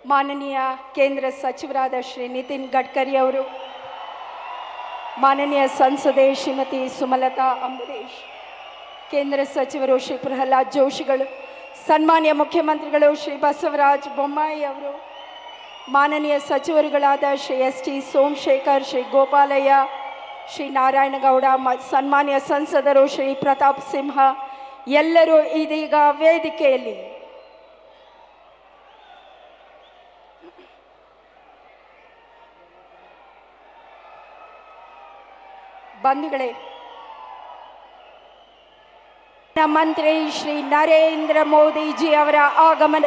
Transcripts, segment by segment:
ಮಾನನೀಯ ಕೇಂದ್ರ ಸಚಿವರಾದ ಶ್ರೀ ನಿತಿನ್ ಗಡ್ಕರಿ ಅವರು, ಮಾನನೀಯ ಸಂಸದೆ ಶ್ರೀಮತಿ ಸುಮಲತಾ ಅಂಬರೀಶ್, ಕೇಂದ್ರ ಸಚಿವರು ಶ್ರೀ ಪ್ರಹ್ಲಾದ್ ಜೋಶಿಗಳು, ಸನ್ಮಾನ್ಯ ಮುಖ್ಯಮಂತ್ರಿಗಳು ಶ್ರೀ ಬಸವರಾಜ ಬೊಮ್ಮಾಯಿ ಅವರು, ಮಾನನೀಯ ಸಚಿವರುಗಳಾದ ಶ್ರೀ ಎಸ್ ಟಿ ಸೋಮಶೇಖರ್, ಶ್ರೀ ಗೋಪಾಲಯ್ಯ, ಶ್ರೀ ನಾರಾಯಣಗೌಡ, ಸನ್ಮಾನ್ಯ ಸಂಸದರು ಶ್ರೀ ಪ್ರತಾಪ್ ಸಿಂಹ ಎಲ್ಲರೂ ಇದೀಗ ವೇದಿಕೆಯಲ್ಲಿ. ಬಂಧುಗಳೇ, ಮಂತ್ರಿ ಶ್ರೀ ನರೇಂದ್ರ ಮೋದಿಜಿ ಅವರ ಆಗಮನ.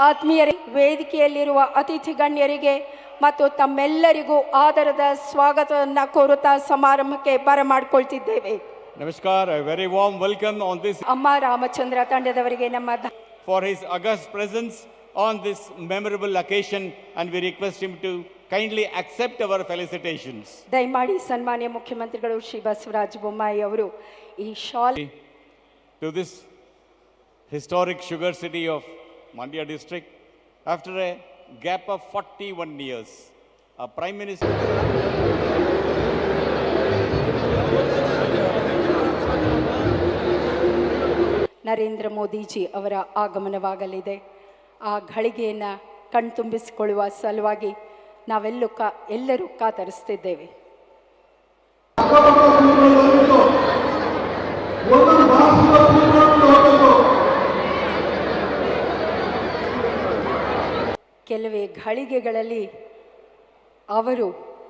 ಆತ್ಮೀಯರೇ, ವೇದಿಕೆಯಲ್ಲಿರುವ ಅತಿಥಿ ಗಣ್ಯರಿಗೆ ಮತ್ತು ತಮ್ಮೆಲ್ಲರಿಗೂ ಆದರದ ಸ್ವಾಗತವನ್ನು ಕೋರುತ್ತಾ ಸಮಾರಂಭಕ್ಕೆ ಬರಮಾಡಿಕೊಳ್ತಿದ್ದೇವೆ. ನಮಸ್ಕಾರ. Very warm welcome on this ಅಮ್ಮ ರಾಮಚಂದ್ರ ತಂಡದವರಿಗೆ ನಮ್ಮ for his august presence on this memorable occasion, and we request him to kindly accept our felicitations. ದಯಮಾಡಿ ಸನ್ಮಾನ್ಯ ಮುಖ್ಯಮಂತ್ರಿಗಳು ಶ್ರೀ ಬಸವರಾಜ ಬೊಮ್ಮಾಯಿ ಅವರು ಈ shawl to this historic sugar city of Mandya district after a gap of 41 years. A Prime Minister. Narendra Modiji ಅವರ ಆಗಮನವಾಗಲಿದೆ. ಆ ಘಳಿಗೆಯನ್ನು ಕಣ್ತುಂಬಿಸಿಕೊಳ್ಳುವ ಸಲುವಾಗಿ ಎಲ್ಲರೂ ಕಾತರಿಸುತ್ತಿದ್ದೇವೆ. ಕೆಲವೇ ಘಳಿಗೆಗಳಲ್ಲಿ ಅವರು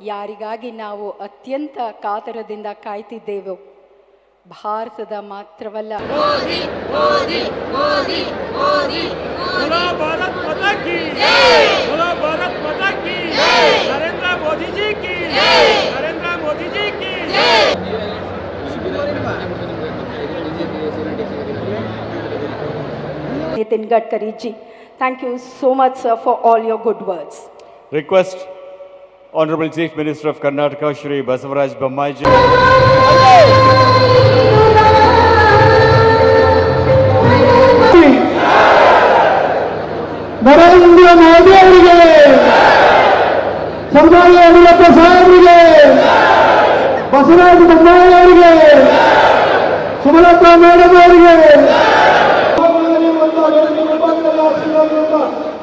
ಯಾರಿಗಾಗಿ ನಾವು ಅತ್ಯಂತ ಕಾತರದಿಂದ ಕಾಯ್ತಿದ್ದೇವೋ, ಭಾರತದ ಮಾತ್ರವಲ್ಲ, Nitin Gadkari ji, thank you so much sir for all your good words. Request Honorable Chief Minister of Karnataka Shri Basavaraj Bommai ji. Narendra Modi ಅವರಿಗೆ, ಸನ್ಮಾನ್ಯ ಯಡಿಯೂರಪ್ಪ ಸಾಹೇಬರಿಗೆ, ಬಸವರಾಜ ಬೊಮ್ಮಾಯಿ ಅವರಿಗೆ, ಸುಮಲತಾ ಮೇಡಮ್ ಅವರಿಗೆ,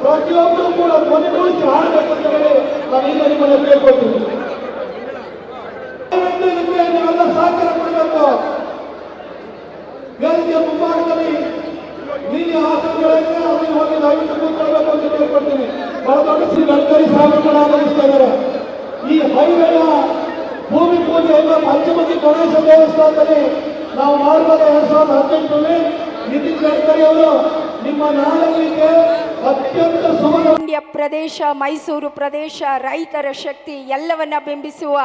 ಪ್ರತಿಯೊಬ್ಬರು ಕೂಡ ಧ್ವನಿಗೂಡಿಸಿ ಹಾಡಬೇಕಂತ ಹೇಳಿ ನಾನು ನಿಮ್ಮನ್ನು ಕೇಳ್ಕೊಳ್ತೀನಿ. ನೀವೆಲ್ಲ ಸಹಕಾರ ಕೊಡಬೇಕು. ವೇದಿಕೆಯ ಮುಂಭಾಗದಲ್ಲಿ ನೀಲಿ ಆಸನಗಳಿದ್ರೆ ಅವರಿಗೆ ಹೋಗಿ ದಯವಿಟ್ಟು ಕೂತ್ಕೊಳ್ಬೇಕು ಅಂತ ಕೇಳ್ಕೊಳ್ತೀನಿ. ಬಹಳ ದೊಡ್ಡ ಶ್ರೀ ಗಡ್ಕರಿ ಸಾಹೇಬರು ಆಗಮಿಸ್ತಾ ಇದ್ದಾರೆ. ಈ ಹೈವೇಯ ಭೂಮಿ ಪೂಜೆಯನ್ನು ಪಂಚಮುಖಿ ಗಣೇಶ ದೇವಸ್ಥಾನದಲ್ಲಿ ನಾವು ಮಾಡುವಾಗ 2018ರಲ್ಲಿ ನಿತಿನ್ ಗಡ್ಕರಿ ಅವರು ನಿಮ್ಮ ನಾಡಳಿಕೆ ಅತ್ಯಂತ ಮಂಡ್ಯ ಪ್ರದೇಶ, ಮೈಸೂರು ಪ್ರದೇಶ, ರೈತರ ಶಕ್ತಿ ಎಲ್ಲವನ್ನ ಬಿಂಬಿಸುವ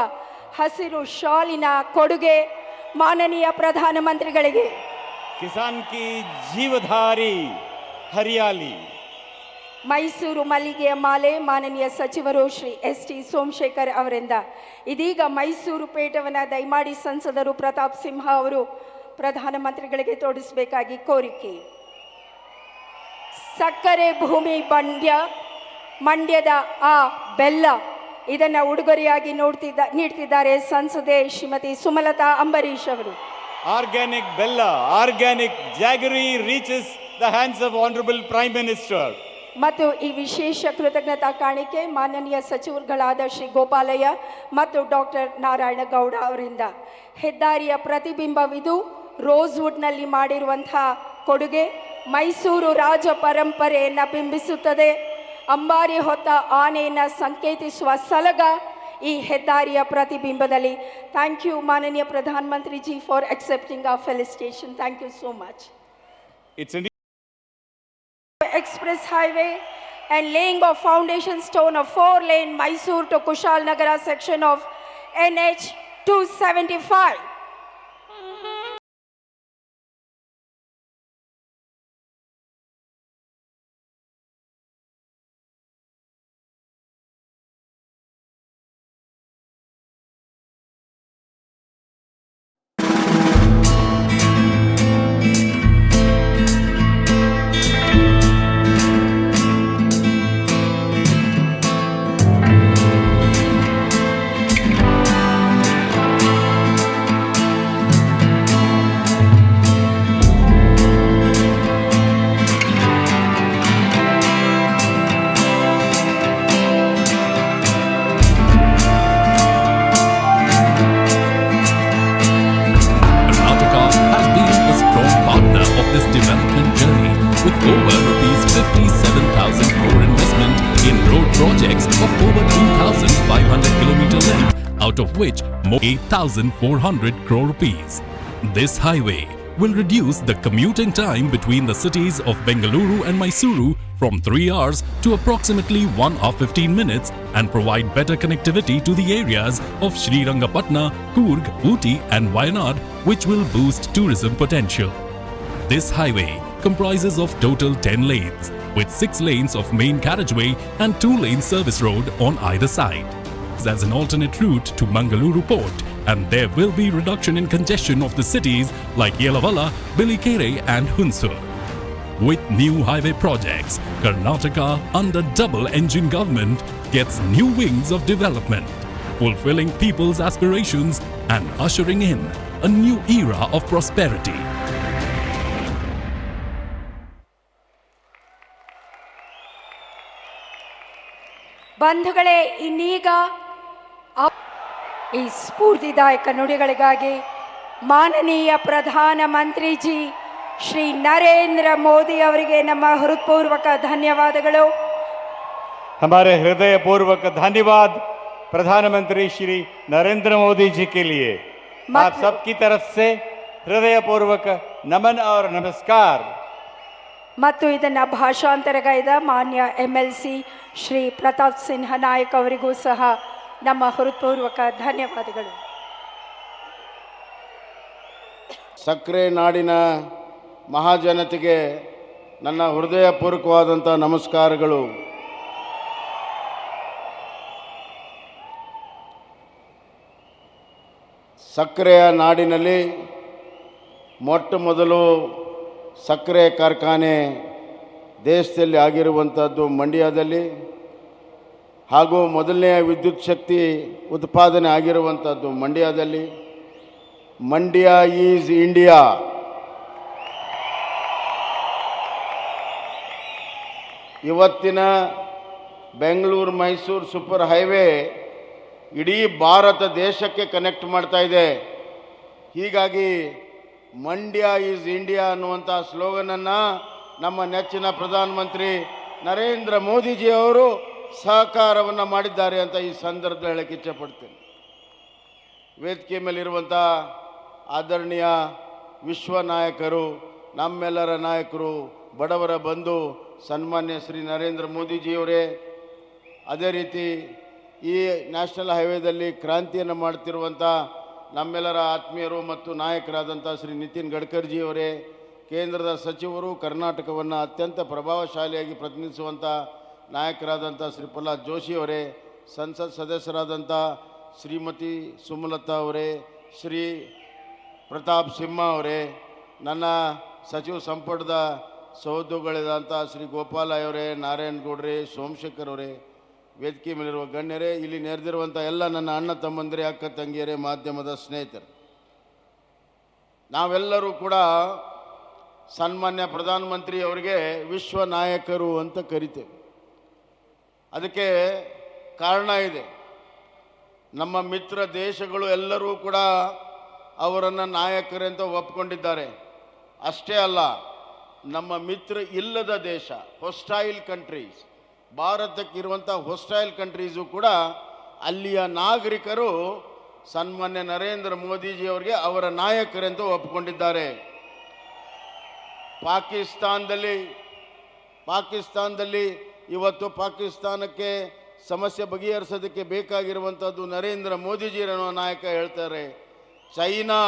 ಹಸಿರು ಶಾಲಿನ ಕೊಡುಗೆ ಮಾನನೀಯ ಪ್ರಧಾನಮಂತ್ರಿಗಳಿಗೆ. ಕಿಸಾನ್ ಕಿ ಜೀವಧಾರಿ ಹರಿಯಾಲಿ. ಮೈಸೂರು ಮಲ್ಲಿಗೆಯ ಮಾಲೆ ಮಾನನೀಯ ಸಚಿವರು ಶ್ರೀ ಎಸ್ ಟಿ ಸೋಮಶೇಖರ್ ಅವರಿಂದ. ಇದೀಗ ಮೈಸೂರು ಪೇಟವನ್ನು ದಯಮಾಡಿ ಸಂಸದರು ಪ್ರತಾಪ್ ಸಿಂಹ ಅವರು ಪ್ರಧಾನಮಂತ್ರಿಗಳಿಗೆ ತೋರಿಸಬೇಕಾಗಿ ಕೋರಿಕೆ. ಸಕ್ಕರೆ ಭೂಮಿ ಮಂಡ್ಯದ ಆ ಬೆಲ್ಲ, ಇದನ್ನು ಉಡುಗೊರೆಯಾಗಿ ನೀಡ್ತಿದ್ದಾರೆ ಸಂಸದೆ ಶ್ರೀಮತಿ ಸುಮಲತಾ ಅಂಬರೀಶ್ ಅವರು. ಆರ್ಗ್ಯಾನಿಕ್ ಬೆಲ್ಲ, organic jaggery reaches the hands of honourable prime minister. ಮತ್ತು ಈ ವಿಶೇಷ ಕೃತಜ್ಞತಾ ಕಾಣಿಕೆ ಮಾನನೀಯ ಸಚಿವರುಗಳಾದ ಶ್ರೀ ಗೋಪಾಲಯ್ಯ ಮತ್ತು ಡಾಕ್ಟರ್ ನಾರಾಯಣಗೌಡ ಅವರಿಂದ. ಹೆದ್ದಾರಿಯ ಪ್ರತಿಬಿಂಬವಿದು ರೋಸ್ವುಡ್ನಲ್ಲಿ ಮಾಡಿರುವಂತಹ ಕೊಡುಗೆ ಮೈಸೂರು ರಾಜ ಪರಂಪರೆಯನ್ನು ಬಿಂಬಿಸುತ್ತದೆ. ಅಂಬಾರಿ ಹೊತ್ತ ಆನೆಯನ್ನು ಸಂಕೇತಿಸುವ ಸಲಗ ಈ ಹೆದ್ದಾರಿಯ ಪ್ರತಿಬಿಂಬದಲ್ಲಿ. ಥ್ಯಾಂಕ್ ಯು ಮಾನನೀಯ ಪ್ರಧಾನಮಂತ್ರಿ G for accepting our felicitation. Thank you so much. Express highway and laying of foundation stone of 4-lane Mysore to Kushalnagara section of NH 275. Karnataka has been a strong partner of this development journey with over rupees 57,000 crore investment in road projects of over 2,500 kilometer length, out of which more 8,400 crore rupees. This highway will reduce the commuting time between the cities of Bengaluru and Mysuru from 3 hours to approximately 1 hour 15 minutes and provide better connectivity to the areas of Srirangapatna, Coorg, Ooty and Wayanad, which will boost tourism potential. This highway comprises of total 10 lanes, with 6 lanes of main carriageway and 2-lane service road on either side. As an alternate route to Mangaluru port, and there will be reduction in congestion of the cities like Yelavala, Bilikere and Hunsur. With new highway projects, Karnataka under double-engine government gets new wings of development, fulfilling people's aspirations and ushering in a new era of prosperity. ಬಂಧುಗಳೇ, ಇನ್ನೀಗ ಈ ಸ್ಫೂರ್ತಿದಾಯಕ ನುಡಿಗಳಿಗಾಗಿ ಮಾನನೀಯ ಪ್ರಧಾನಮಂತ್ರಿಜಿ ಶ್ರೀ ನರೇಂದ್ರ ಮೋದಿ ಅವರಿಗೆ ನಮ್ಮ ಹೃತ್ಪೂರ್ವಕ ಧನ್ಯವಾದಗಳು. हमारे हृदय पूर्वक धन्यवाद प्रधानमंत्री श्री नरेंद्र मोदी जी के लिए. आप सबकी तरफ से हृदय पूर्वक नमन और नमस्कार. ಮತ್ತು ಇದನ್ನು ಭಾಷಾಂತರಗೈದ ಮಾನ್ಯ MLC ಶ್ರೀ ಪ್ರತಾಪ್ ಸಿಂಹ ನಾಯಕ್ ಅವರಿಗೂ ಸಹ ನಮ್ಮ ಹೃತ್ಪೂರ್ವಕ ಧನ್ಯವಾದಗಳು. ಸಕ್ಕರೆ ನಾಡಿನ ಮಹಾಜನತೆಗೆ ನನ್ನ ಹೃದಯಪೂರ್ವಕವಾದಂಥ ನಮಸ್ಕಾರಗಳು. ಸಕ್ಕರೆಯ ನಾಡಿನಲ್ಲಿ ಮೊಟ್ಟ ಮೊದಲು ಸಕ್ಕರೆ ಕಾರ್ಖಾನೆ ದೇಶದಲ್ಲಿ ಆಗಿರುವಂಥದ್ದು ಮಂಡ್ಯದಲ್ಲಿ, ಹಾಗೂ ಮೊದಲನೆಯ ವಿದ್ಯುತ್ ಶಕ್ತಿ ಉತ್ಪಾದನೆ ಆಗಿರುವಂಥದ್ದು ಮಂಡ್ಯದಲ್ಲಿ. Mandya is India. ಇವತ್ತಿನ ಬೆಂಗಳೂರು ಮೈಸೂರು ಸೂಪರ್ ಹೈವೇ ಇಡೀ ಭಾರತ ದೇಶಕ್ಕೆ ಕನೆಕ್ಟ್ ಮಾಡ್ತಾ ಇದೆ. ಹೀಗಾಗಿ ಮಂಡ್ಯ ಈಸ್ ಇಂಡಿಯಾ ಅನ್ನುವಂಥ ಸ್ಲೋಗನನ್ನು ನಮ್ಮ ನೆಚ್ಚಿನ ಪ್ರಧಾನಮಂತ್ರಿ ನರೇಂದ್ರ ಮೋದಿಜಿಯವರು ಸಹಕಾರವನ್ನು ಮಾಡಿದ್ದಾರೆ ಅಂತ ಈ ಸಂದರ್ಭದಲ್ಲಿ ಹೇಳಕ್ಕೆ ಇಚ್ಛೆಪಡ್ತೇನೆ. ವೇದಿಕೆ ಮೇಲಿರುವಂಥ ಆದರಣೀಯ ವಿಶ್ವ ನಾಯಕರು, ನಮ್ಮೆಲ್ಲರ ನಾಯಕರು, ಬಡವರ ಬಂಧು ಸನ್ಮಾನ್ಯ ಶ್ರೀ ನರೇಂದ್ರ ಮೋದಿಜಿಯವರೇ, ಅದೇ ರೀತಿ ಈ ನ್ಯಾಷನಲ್ ಹೈವೇದಲ್ಲಿ ಕ್ರಾಂತಿಯನ್ನು ಮಾಡ್ತಿರುವಂಥ ನಮ್ಮೆಲ್ಲರ ಆತ್ಮೀಯರು ಮತ್ತು ನಾಯಕರಾದಂಥ ಶ್ರೀ ನಿತಿನ್ ಗಡ್ಕರಿಜಿಯವರೇ, ಕೇಂದ್ರದ ಸಚಿವರು, ಕರ್ನಾಟಕವನ್ನು ಅತ್ಯಂತ ಪ್ರಭಾವಶಾಲಿಯಾಗಿ ಪ್ರತಿನಿಧಿಸುವಂಥ ನಾಯಕರಾದಂಥ ಶ್ರೀ ಪ್ರಹ್ಲಾದ್ ಜೋಶಿಯವರೇ, ಸಂಸತ್ ಸದಸ್ಯರಾದಂಥ ಶ್ರೀಮತಿ ಸುಮಲತಾ ಅವರೇ, ಶ್ರೀ ಪ್ರತಾಪ್ ಸಿಂಹ ಅವರೇ, ನನ್ನ ಸಚಿವ ಸಂಪುಟದ ಸಹೋದ್ಯೋಗಿಗಳಾದಂಥ ಶ್ರೀ ಗೋಪಾಲ ಅವರೇ, ನಾರಾಯಣ್ ಗೌಡ್ರೆ, ಸೋಮಶೇಖರ್ ಅವರೇ, ವೇದಿಕೆ ಮೇಲಿರುವ ಗಣ್ಯರೇ, ಇಲ್ಲಿ ನೆರೆದಿರುವಂಥ ಎಲ್ಲ ನನ್ನ ಅಣ್ಣ ತಮ್ಮಂದಿರೇ, ಅಕ್ಕ ತಂಗಿಯರೇ, ಮಾಧ್ಯಮದ ಸ್ನೇಹಿತರು, ನಾವೆಲ್ಲರೂ ಕೂಡ ಸನ್ಮಾನ್ಯ ಪ್ರಧಾನಮಂತ್ರಿ ಅವರಿಗೆ ವಿಶ್ವ ನಾಯಕರು ಅಂತ ಕರಿತೇವೆ. ಅದಕ್ಕೆ ಕಾರಣ ಇದೆ. ನಮ್ಮ ಮಿತ್ರ ದೇಶಗಳು ಎಲ್ಲರೂ ಕೂಡ ಅವರನ್ನು ನಾಯಕರೆಂತ ಒಪ್ಕೊಂಡಿದ್ದಾರೆ. ಅಷ್ಟೇ ಅಲ್ಲ, ನಮ್ಮ ಮಿತ್ರ ಇಲ್ಲದ ದೇಶ, ಹೊಸ್ಟೈಲ್ ಕಂಟ್ರೀಸ್, ಭಾರತಕ್ಕಿರುವಂಥ ಹೊಸ್ಟೈಲ್ ಕಂಟ್ರೀಸು ಕೂಡ ಅಲ್ಲಿಯ ನಾಗರಿಕರು ಸನ್ಮಾನ್ಯ ನರೇಂದ್ರ ಮೋದಿಜಿಯವರಿಗೆ ಅವರ ನಾಯಕರೆಂದು ಒಪ್ಪಿಕೊಂಡಿದ್ದಾರೆ. ಪಾಕಿಸ್ತಾನದಲ್ಲಿ ಇವತ್ತು ಪಾಕಿಸ್ತಾನಕ್ಕೆ ಸಮಸ್ಯೆ ಬಗೆಹರಿಸೋದಕ್ಕೆ ಬೇಕಾಗಿರುವಂಥದ್ದು ನರೇಂದ್ರ ಮೋದಿಜಿ ಅನ್ನೋ ನಾಯಕ ಹೇಳ್ತಾರೆ. ಚೈನಾ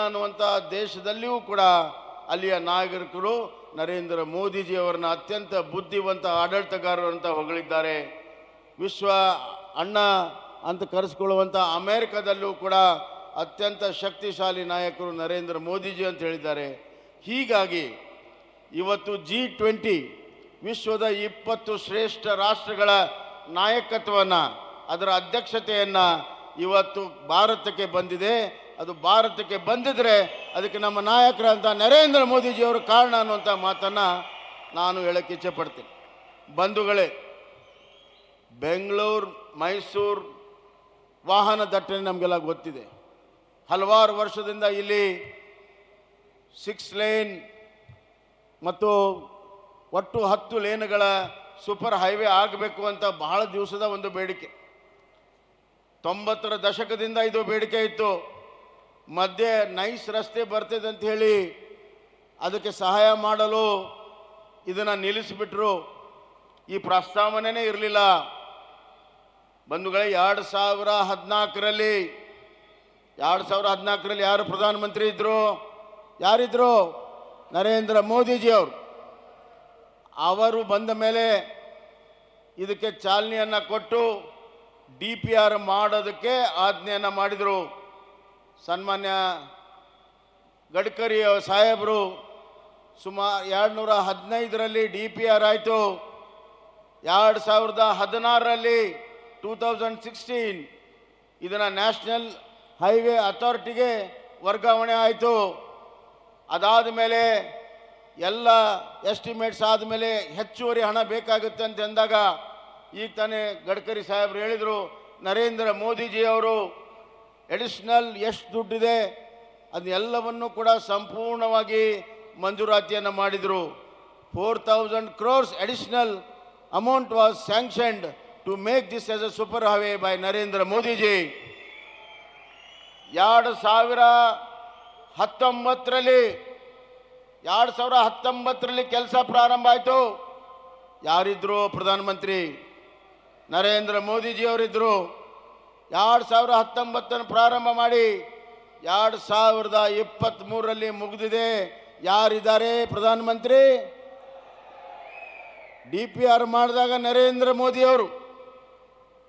ಅನ್ನುವಂಥ ದೇಶದಲ್ಲಿಯೂ ಕೂಡ ಅಲ್ಲಿಯ ನಾಗರಿಕರು ನರೇಂದ್ರ ಮೋದಿಜಿಯವರನ್ನ ಅತ್ಯಂತ ಬುದ್ಧಿವಂತ ಆಡಳಿತಗಾರರು ಅಂತ ಹೊಗಳಿದ್ದಾರೆ. ವಿಶ್ವ ಅಣ್ಣ ಅಂತ ಕರೆಸ್ಕೊಳ್ಳುವಂಥ ಅಮೇರಿಕಾದಲ್ಲೂ ಕೂಡ ಅತ್ಯಂತ ಶಕ್ತಿಶಾಲಿ ನಾಯಕರು ನರೇಂದ್ರ ಮೋದಿಜಿ ಅಂತ ಹೇಳಿದ್ದಾರೆ. ಹೀಗಾಗಿ ಇವತ್ತು G20 ವಿಶ್ವದ 20 ಶ್ರೇಷ್ಠ ರಾಷ್ಟ್ರಗಳ ನಾಯಕತ್ವವನ್ನು, ಅದರ ಅಧ್ಯಕ್ಷತೆಯನ್ನು ಇವತ್ತು ಭಾರತಕ್ಕೆ ಬಂದಿದೆ. ಅದು ಭಾರತಕ್ಕೆ ಬಂದಿದ್ರೆ ಅದಕ್ಕೆ ನಮ್ಮ ನಾಯಕರಂತ ನರೇಂದ್ರ ಮೋದಿಜಿಯವರು ಕಾರಣ ಅನ್ನುವಂಥ ಮಾತನ್ನು ನಾನು ಹೇಳಕ್ಕೆ ಇಚ್ಛೆಪಡ್ತೀನಿ. ಬಂಧುಗಳೇ, ಬೆಂಗಳೂರು ಮೈಸೂರು ವಾಹನ ದಟ್ಟಣೆ ನಮಗೆಲ್ಲ ಗೊತ್ತಿದೆ. ಹಲವಾರು ವರ್ಷದಿಂದ ಇಲ್ಲಿ 6 ಲೇನ್ ಮತ್ತು ಒಟ್ಟು 10 ಲೇನ್ಗಳ ಸೂಪರ್ ಹೈವೇ ಆಗಬೇಕು ಅಂತ ಬಹಳ ದಿವಸದ ಒಂದು ಬೇಡಿಕೆ. 90ರ ದಶಕದಿಂದ ಇದು ಬೇಡಿಕೆ ಇತ್ತು. ಮಧ್ಯೆ ನೈಸ್ ರಸ್ತೆ ಬರ್ತಿದೆ ಅಂತ ಹೇಳಿ ಅದಕ್ಕೆ ಸಹಾಯ ಮಾಡಲು ಇದನ್ನು ನಿಲ್ಲಿಸಿಬಿಟ್ರು. ಈ ಪ್ರಸ್ತಾವನೆಯೇ ಇರಲಿಲ್ಲ. ಬಂಧುಗಳೇ, 2014ರಲ್ಲಿ ಯಾರು ಪ್ರಧಾನಮಂತ್ರಿ ಇದ್ದರು? ಯಾರಿದ್ರು? ನರೇಂದ್ರ ಮೋದಿಜಿಯವರು. ಅವರು ಬಂದ ಮೇಲೆ ಇದಕ್ಕೆ ಚಾಲನೆಯನ್ನು ಕೊಟ್ಟು DPR ಮಾಡೋದಕ್ಕೆ ಆಜ್ಞೆಯನ್ನು ಮಾಡಿದರು. ಸನ್ಮಾನ್ಯ ಗಡ್ಕರಿ ಸಾಹೇಬರು ಸುಮಾರು 2015ರಲ್ಲಿ DPR ಆಯಿತು. 2016ರಲ್ಲಿ 2016 ಇದನ್ನು ನ್ಯಾಷನಲ್ ಹೈವೇ ಅಥಾರಿಟಿಗೆ ವರ್ಗಾವಣೆ ಆಯಿತು. ಅದಾದ ಮೇಲೆ ಎಲ್ಲ ಎಸ್ಟಿಮೇಟ್ಸ್ ಆದಮೇಲೆ ಹೆಚ್ಚುವರಿ ಹಣ ಬೇಕಾಗುತ್ತೆ ಅಂತ ಅಂದಾಗ ಈಗ ತಾನೇ ಗಡ್ಕರಿ ಸಾಹೇಬರು ಹೇಳಿದರು, ನರೇಂದ್ರ ಮೋದಿಜಿಯವರು ಎಡಿಷ್ನಲ್ ಎಷ್ಟು ದುಡ್ಡಿದೆ ಅದೆಲ್ಲವನ್ನು ಕೂಡ ಸಂಪೂರ್ಣವಾಗಿ ಮಂಜೂರಾತಿಯನ್ನು ಮಾಡಿದರು. 4,000 crores additional amount was sanctioned to make this as a super highway by Narendra Modi ji. 2019ರಲ್ಲಿ ಕೆಲಸ ಪ್ರಾರಂಭ ಆಯಿತು. ಯಾರಿದ್ರು ಪ್ರಧಾನಮಂತ್ರಿ? ನರೇಂದ್ರ ಮೋದಿಜಿಯವರಿದ್ದರು. 2019 ಪ್ರಾರಂಭ ಮಾಡಿ 2023ರಲ್ಲಿ ಮುಗಿದಿದೆ. ಯಾರಿದ್ದಾರೆ ಪ್ರಧಾನಮಂತ್ರಿ? DPR ಮಾಡಿದಾಗ ನರೇಂದ್ರ ಮೋದಿಯವರು,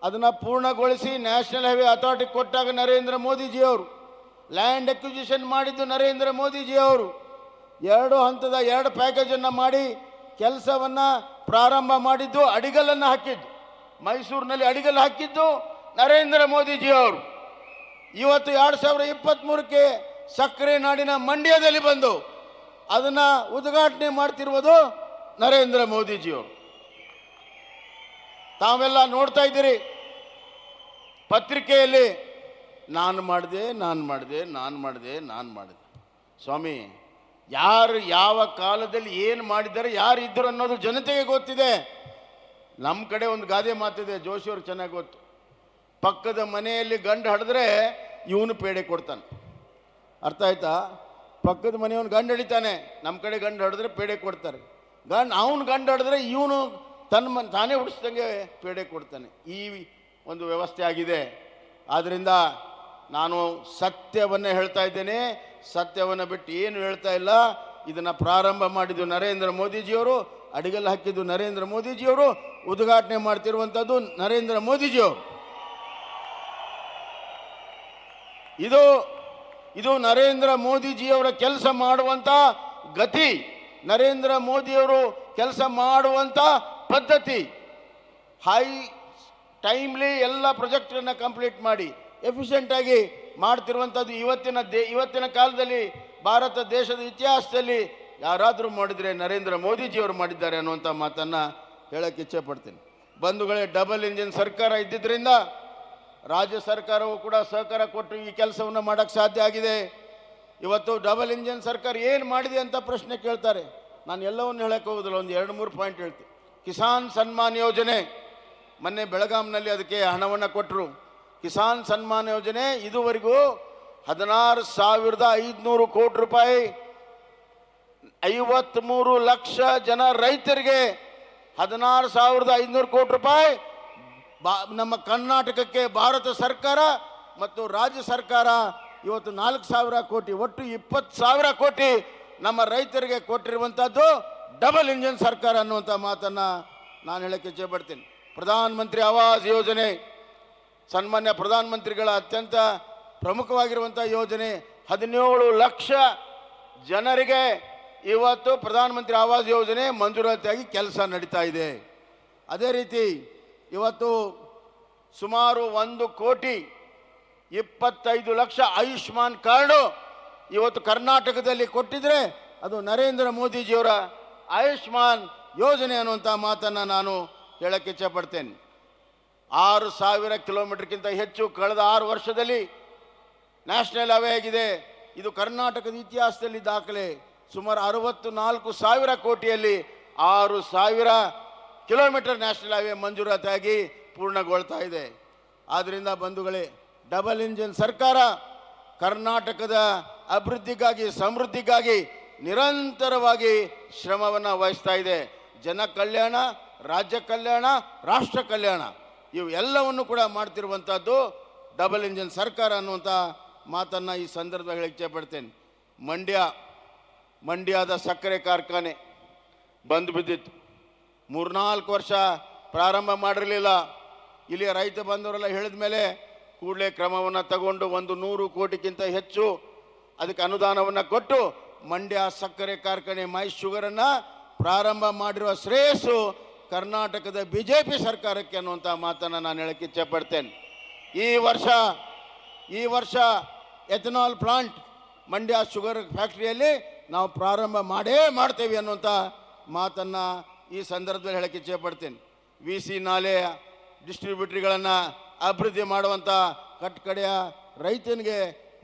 ಅದನ್ನು ಪೂರ್ಣಗೊಳಿಸಿ ನ್ಯಾಷನಲ್ ಹೈವೇ ಅಥಾರಿಟಿ ಕೊಟ್ಟಾಗ ನರೇಂದ್ರ ಮೋದಿಜಿಯವರು, ಲ್ಯಾಂಡ್ ಅಕ್ವಿಸಿಷನ್ ಮಾಡಿದ್ದು ನರೇಂದ್ರ ಮೋದಿಜಿಯವರು, 2 ಹಂತದ 2 ಪ್ಯಾಕೇಜನ್ನು ಮಾಡಿ ಕೆಲಸವನ್ನು ಪ್ರಾರಂಭ ಮಾಡಿದ್ದು, ಅಡಿಗಲ್ಲನ್ನು ಹಾಕಿದ್ದು ಮೈಸೂರಿನಲ್ಲಿ ಅಡಿಗಲ್ಲು ಹಾಕಿದ್ದು ನರೇಂದ್ರ ಮೋದಿಜಿಯವರು. ಇವತ್ತು 2023ಕ್ಕೆ ಸಕ್ಕರೆ ನಾಡಿನ ಮಂಡ್ಯದಲ್ಲಿ ಬಂದು ಅದನ್ನು ಉದ್ಘಾಟನೆ ಮಾಡ್ತಿರುವುದು ನರೇಂದ್ರ ಮೋದಿಜಿಯವರು. ತಾವೆಲ್ಲ ನೋಡ್ತಾ ಇದ್ದೀರಿ ಪತ್ರಿಕೆಯಲ್ಲಿ, ನಾನು ಮಾಡಿದೆ. ಸ್ವಾಮಿ, ಯಾರು ಯಾವ ಕಾಲದಲ್ಲಿ ಏನು ಮಾಡಿದ್ದಾರೆ, ಯಾರು ಇದ್ದರು ಅನ್ನೋದು ಜನತೆಗೆ ಗೊತ್ತಿದೆ. ನಮ್ಮ ಕಡೆ ಒಂದು ಗಾದೆ ಮಾತಿದೆ, ಜೋಶಿಯವ್ರಿಗೆ ಚೆನ್ನಾಗಿ ಗೊತ್ತು. ಪಕ್ಕದ ಮನೆಯಲ್ಲಿ ಗಂಡು ಹಡಿದ್ರೆ ಇವನು ಪೇಡೆ ಕೊಡ್ತಾನೆ. ಅರ್ಥ ಆಯ್ತಾ? ಪಕ್ಕದ ಮನೆಯವನು ಗಂಡು ಹಿಡಿತಾನೆ, ನಮ್ಮ ಕಡೆ ಗಂಡು ಹಡಿದ್ರೆ ಪೇಡೆ ಕೊಡ್ತಾರೆ. ಅವನು ಗಂಡು ಹಡಿದ್ರೆ ಇವನು ತಾನೇ ಹುಡಿಸ್ದಂಗೆ ಪೇಡೆ ಕೊಡ್ತಾನೆ. ಈ ಒಂದು ವ್ಯವಸ್ಥೆ ಆಗಿದೆ. ಆದ್ದರಿಂದ ನಾನು ಸತ್ಯವನ್ನೇ ಹೇಳ್ತಾ ಇದ್ದೇನೆ, ಸತ್ಯವನ್ನು ಬಿಟ್ಟು ಏನು ಹೇಳ್ತಾ ಇಲ್ಲ. ಇದನ್ನು ಪ್ರಾರಂಭ ಮಾಡಿದ್ದು ನರೇಂದ್ರ ಮೋದಿಜಿಯವರು, ಅಡಿಗಲ್ಲು ಹಾಕಿದ್ದು ನರೇಂದ್ರ ಮೋದಿಜಿಯವರು, ಉದ್ಘಾಟನೆ ಮಾಡ್ತಿರುವಂಥದ್ದು ನರೇಂದ್ರ ಮೋದಿಜಿಯವರು. ಇದು ನರೇಂದ್ರ ಮೋದಿಜಿಯವರ ಕೆಲಸ ಮಾಡುವಂಥ ಗತಿ, ನರೇಂದ್ರ ಮೋದಿಯವರು ಕೆಲಸ ಮಾಡುವಂಥ ಪದ್ಧತಿ. ಹೈ ಟೈಮ್ಲಿ ಎಲ್ಲ ಪ್ರಾಜೆಕ್ಟನ್ನು ಕಂಪ್ಲೀಟ್ ಮಾಡಿ ಎಫಿಷಿಯೆಂಟಾಗಿ ಮಾಡ್ತಿರುವಂಥದ್ದು ಇವತ್ತಿನ ಕಾಲದಲ್ಲಿ ಭಾರತ ದೇಶದ ಇತಿಹಾಸದಲ್ಲಿ ಯಾರಾದರೂ ಮಾಡಿದರೆ ನರೇಂದ್ರ ಮೋದಿಜಿಯವರು ಮಾಡಿದ್ದಾರೆ ಅನ್ನುವಂಥ ಮಾತನ್ನು ಹೇಳೋಕ್ಕೆ ಇಚ್ಛೆ ಪಡ್ತೀನಿ. ಬಂಧುಗಳೇ, ಡಬಲ್ ಇಂಜಿನ್ ಸರ್ಕಾರ ಇದ್ದಿದ್ದರಿಂದ ರಾಜ್ಯ ಸರ್ಕಾರವು ಕೂಡ ಸಹಕಾರ ಕೊಟ್ಟು ಈ ಕೆಲಸವನ್ನು ಮಾಡೋಕ್ಕೆ ಸಾಧ್ಯ ಆಗಿದೆ. ಇವತ್ತು ಡಬಲ್ ಇಂಜಿನ್ ಸರ್ಕಾರ ಏನು ಮಾಡಿದೆ ಅಂತ ಪ್ರಶ್ನೆ ಕೇಳ್ತಾರೆ. ನಾನು ಎಲ್ಲವನ್ನು ಹೇಳಕ್ಕೆ ಹೋಗೋದಿಲ್ಲ, ಒಂದು 2-3 ಪಾಯಿಂಟ್ ಹೇಳ್ತೀನಿ. ಕಿಸಾನ್ ಸನ್ಮಾನ್ ಯೋಜನೆ, ಮೊನ್ನೆ ಬೆಳಗಾಂನಲ್ಲಿ ಅದಕ್ಕೆ ಹಣವನ್ನು ಕೊಟ್ಟರು. ಕಿಸಾನ್ ಸನ್ಮಾನ್ ಯೋಜನೆ ಇದುವರೆಗೂ 16,500 ಕೋಟಿ ರೂಪಾಯಿ 53 ಲಕ್ಷ ಜನ ರೈತರಿಗೆ 16,500 ಕೋಟಿ ರೂಪಾಯಿ ನಮ್ಮ ಕರ್ನಾಟಕಕ್ಕೆ ಭಾರತ ಸರ್ಕಾರ ಮತ್ತು ರಾಜ್ಯ ಸರ್ಕಾರ ಇವತ್ತು 4,000 ಕೋಟಿ, ಒಟ್ಟು 20,000 ಕೋಟಿ ನಮ್ಮ ರೈತರಿಗೆ ಕೊಟ್ಟಿರುವಂಥದ್ದು ಡಬಲ್ ಇಂಜಿನ್ ಸರ್ಕಾರ ಅನ್ನುವಂಥ ಮಾತನ್ನು ನಾನು ಹೇಳಕ್ಕೆ ಇಚ್ಛೆಪಡ್ತೀನಿ. ಪ್ರಧಾನ ಮಂತ್ರಿ ಆವಾಸ್ ಯೋಜನೆ ಸನ್ಮಾನ್ಯ ಪ್ರಧಾನಮಂತ್ರಿಗಳ ಅತ್ಯಂತ ಪ್ರಮುಖವಾಗಿರುವಂಥ ಯೋಜನೆ. 17 ಲಕ್ಷ ಜನರಿಗೆ ಇವತ್ತು ಪ್ರಧಾನಮಂತ್ರಿ ಆವಾಸ್ ಯೋಜನೆ ಮಂಜೂರಾತಿಯಾಗಿ ಕೆಲಸ ನಡೀತಾ ಇದೆ. ಅದೇ ರೀತಿ ಇವತ್ತು ಸುಮಾರು 1,25 ಲಕ್ಷ ಆಯುಷ್ಮಾನ್ ಕಾರ್ಡು ಇವತ್ತು ಕರ್ನಾಟಕದಲ್ಲಿ ಕೊಟ್ಟಿದ್ರೆ ಅದು ನರೇಂದ್ರ ಮೋದಿಜಿಯವರ ಆಯುಷ್ಮಾನ್ ಯೋಜನೆ ಅನ್ನುವಂಥ ಮಾತನ್ನು ನಾನು ಹೇಳಕ್ಕೆ ಇಚ್ಛೆಪಡ್ತೇನೆ. 6,000 ಕಿಲೋಮೀಟರ್ಗಿಂತ ಹೆಚ್ಚು ಕಳೆದ 6 ವರ್ಷದಲ್ಲಿ ನ್ಯಾಷನಲ್ ಹೈವೇ ಆಗಿದೆ. ಇದು ಕರ್ನಾಟಕದ ಇತಿಹಾಸದಲ್ಲಿ ದಾಖಲೆ. ಸುಮಾರು 64,000 ಕೋಟಿಯಲ್ಲಿ 6,000 ಕಿಲೋಮೀಟರ್ ನ್ಯಾಷನಲ್ ಹೈವೇ ಮಂಜೂರಾತಿಯಾಗಿ ಪೂರ್ಣಗೊಳ್ತಾ ಇದೆ. ಆದ್ದರಿಂದ ಬಂಧುಗಳೇ, ಡಬಲ್ ಇಂಜಿನ್ ಸರ್ಕಾರ ಕರ್ನಾಟಕದ ಅಭಿವೃದ್ಧಿಗಾಗಿ ಸಮೃದ್ಧಿಗಾಗಿ ನಿರಂತರವಾಗಿ ಶ್ರಮವನ್ನು ವಹಿಸ್ತಾ ಇದೆ. ಜನ ಕಲ್ಯಾಣ, ರಾಜ್ಯ ಕಲ್ಯಾಣ, ರಾಷ್ಟ್ರ ಕಲ್ಯಾಣ ಇವು ಎಲ್ಲವನ್ನು ಕೂಡ ಮಾಡ್ತಿರುವಂಥದ್ದು ಡಬಲ್ ಇಂಜಿನ್ ಸರ್ಕಾರ ಅನ್ನುವಂಥ ಮಾತನ್ನು ಈ ಸಂದರ್ಭದಲ್ಲಿ ಇಚ್ಛೆಪಡ್ತೇನೆ. ಮಂಡ್ಯದ ಸಕ್ಕರೆ ಕಾರ್ಖಾನೆ ಬಂದು ಬಿದ್ದಿತ್ತು. 3-4 ವರ್ಷ ಪ್ರಾರಂಭ ಮಾಡಿರಲಿಲ್ಲ. ಇಲ್ಲಿಯ ರೈತ ಬಂದವರೆಲ್ಲ ಹೇಳಿದ ಮೇಲೆ ಕೂಡಲೇ ಕ್ರಮವನ್ನು ತಗೊಂಡು 100 ಕೋಟಿಗಿಂತ ಹೆಚ್ಚು ಅದಕ್ಕೆ ಅನುದಾನವನ್ನು ಕೊಟ್ಟು ಮಂಡ್ಯ ಸಕ್ಕರೆ ಕಾರ್ಖಾನೆ ಮೈ ಶುಗರನ್ನು ಪ್ರಾರಂಭ ಮಾಡಿರುವ ಶ್ರೇಯಸ್ಸು ಕರ್ನಾಟಕದ BJP ಸರ್ಕಾರಕ್ಕೆ ಅನ್ನುವಂಥ ಮಾತನ್ನು ನಾನು ಹೇಳಕ್ಕೆ ಇಚ್ಛೆಪಡ್ತೇನೆ. ಈ ವರ್ಷ ಎಥನಾಲ್ ಪ್ಲಾಂಟ್ ಮಂಡ್ಯ ಶುಗರ್ ಫ್ಯಾಕ್ಟ್ರಿಯಲ್ಲಿ ನಾವು ಪ್ರಾರಂಭ ಮಾಡ್ತೇವೆ ಅನ್ನುವಂಥ ಮಾತನ್ನು ಈ ಸಂದರ್ಭದಲ್ಲಿ ಹೇಳಕ್ಕೆ ಇಚ್ಛೆಪಡ್ತೇನೆ. VC ನಾಲೆಯ ಡಿಸ್ಟ್ರಿಬ್ಯೂಟ್ರಿಗಳನ್ನು ಅಭಿವೃದ್ಧಿ ಮಾಡುವಂಥ ಕಟ್ಟಕಡೆಯ ರೈತನಿಗೆ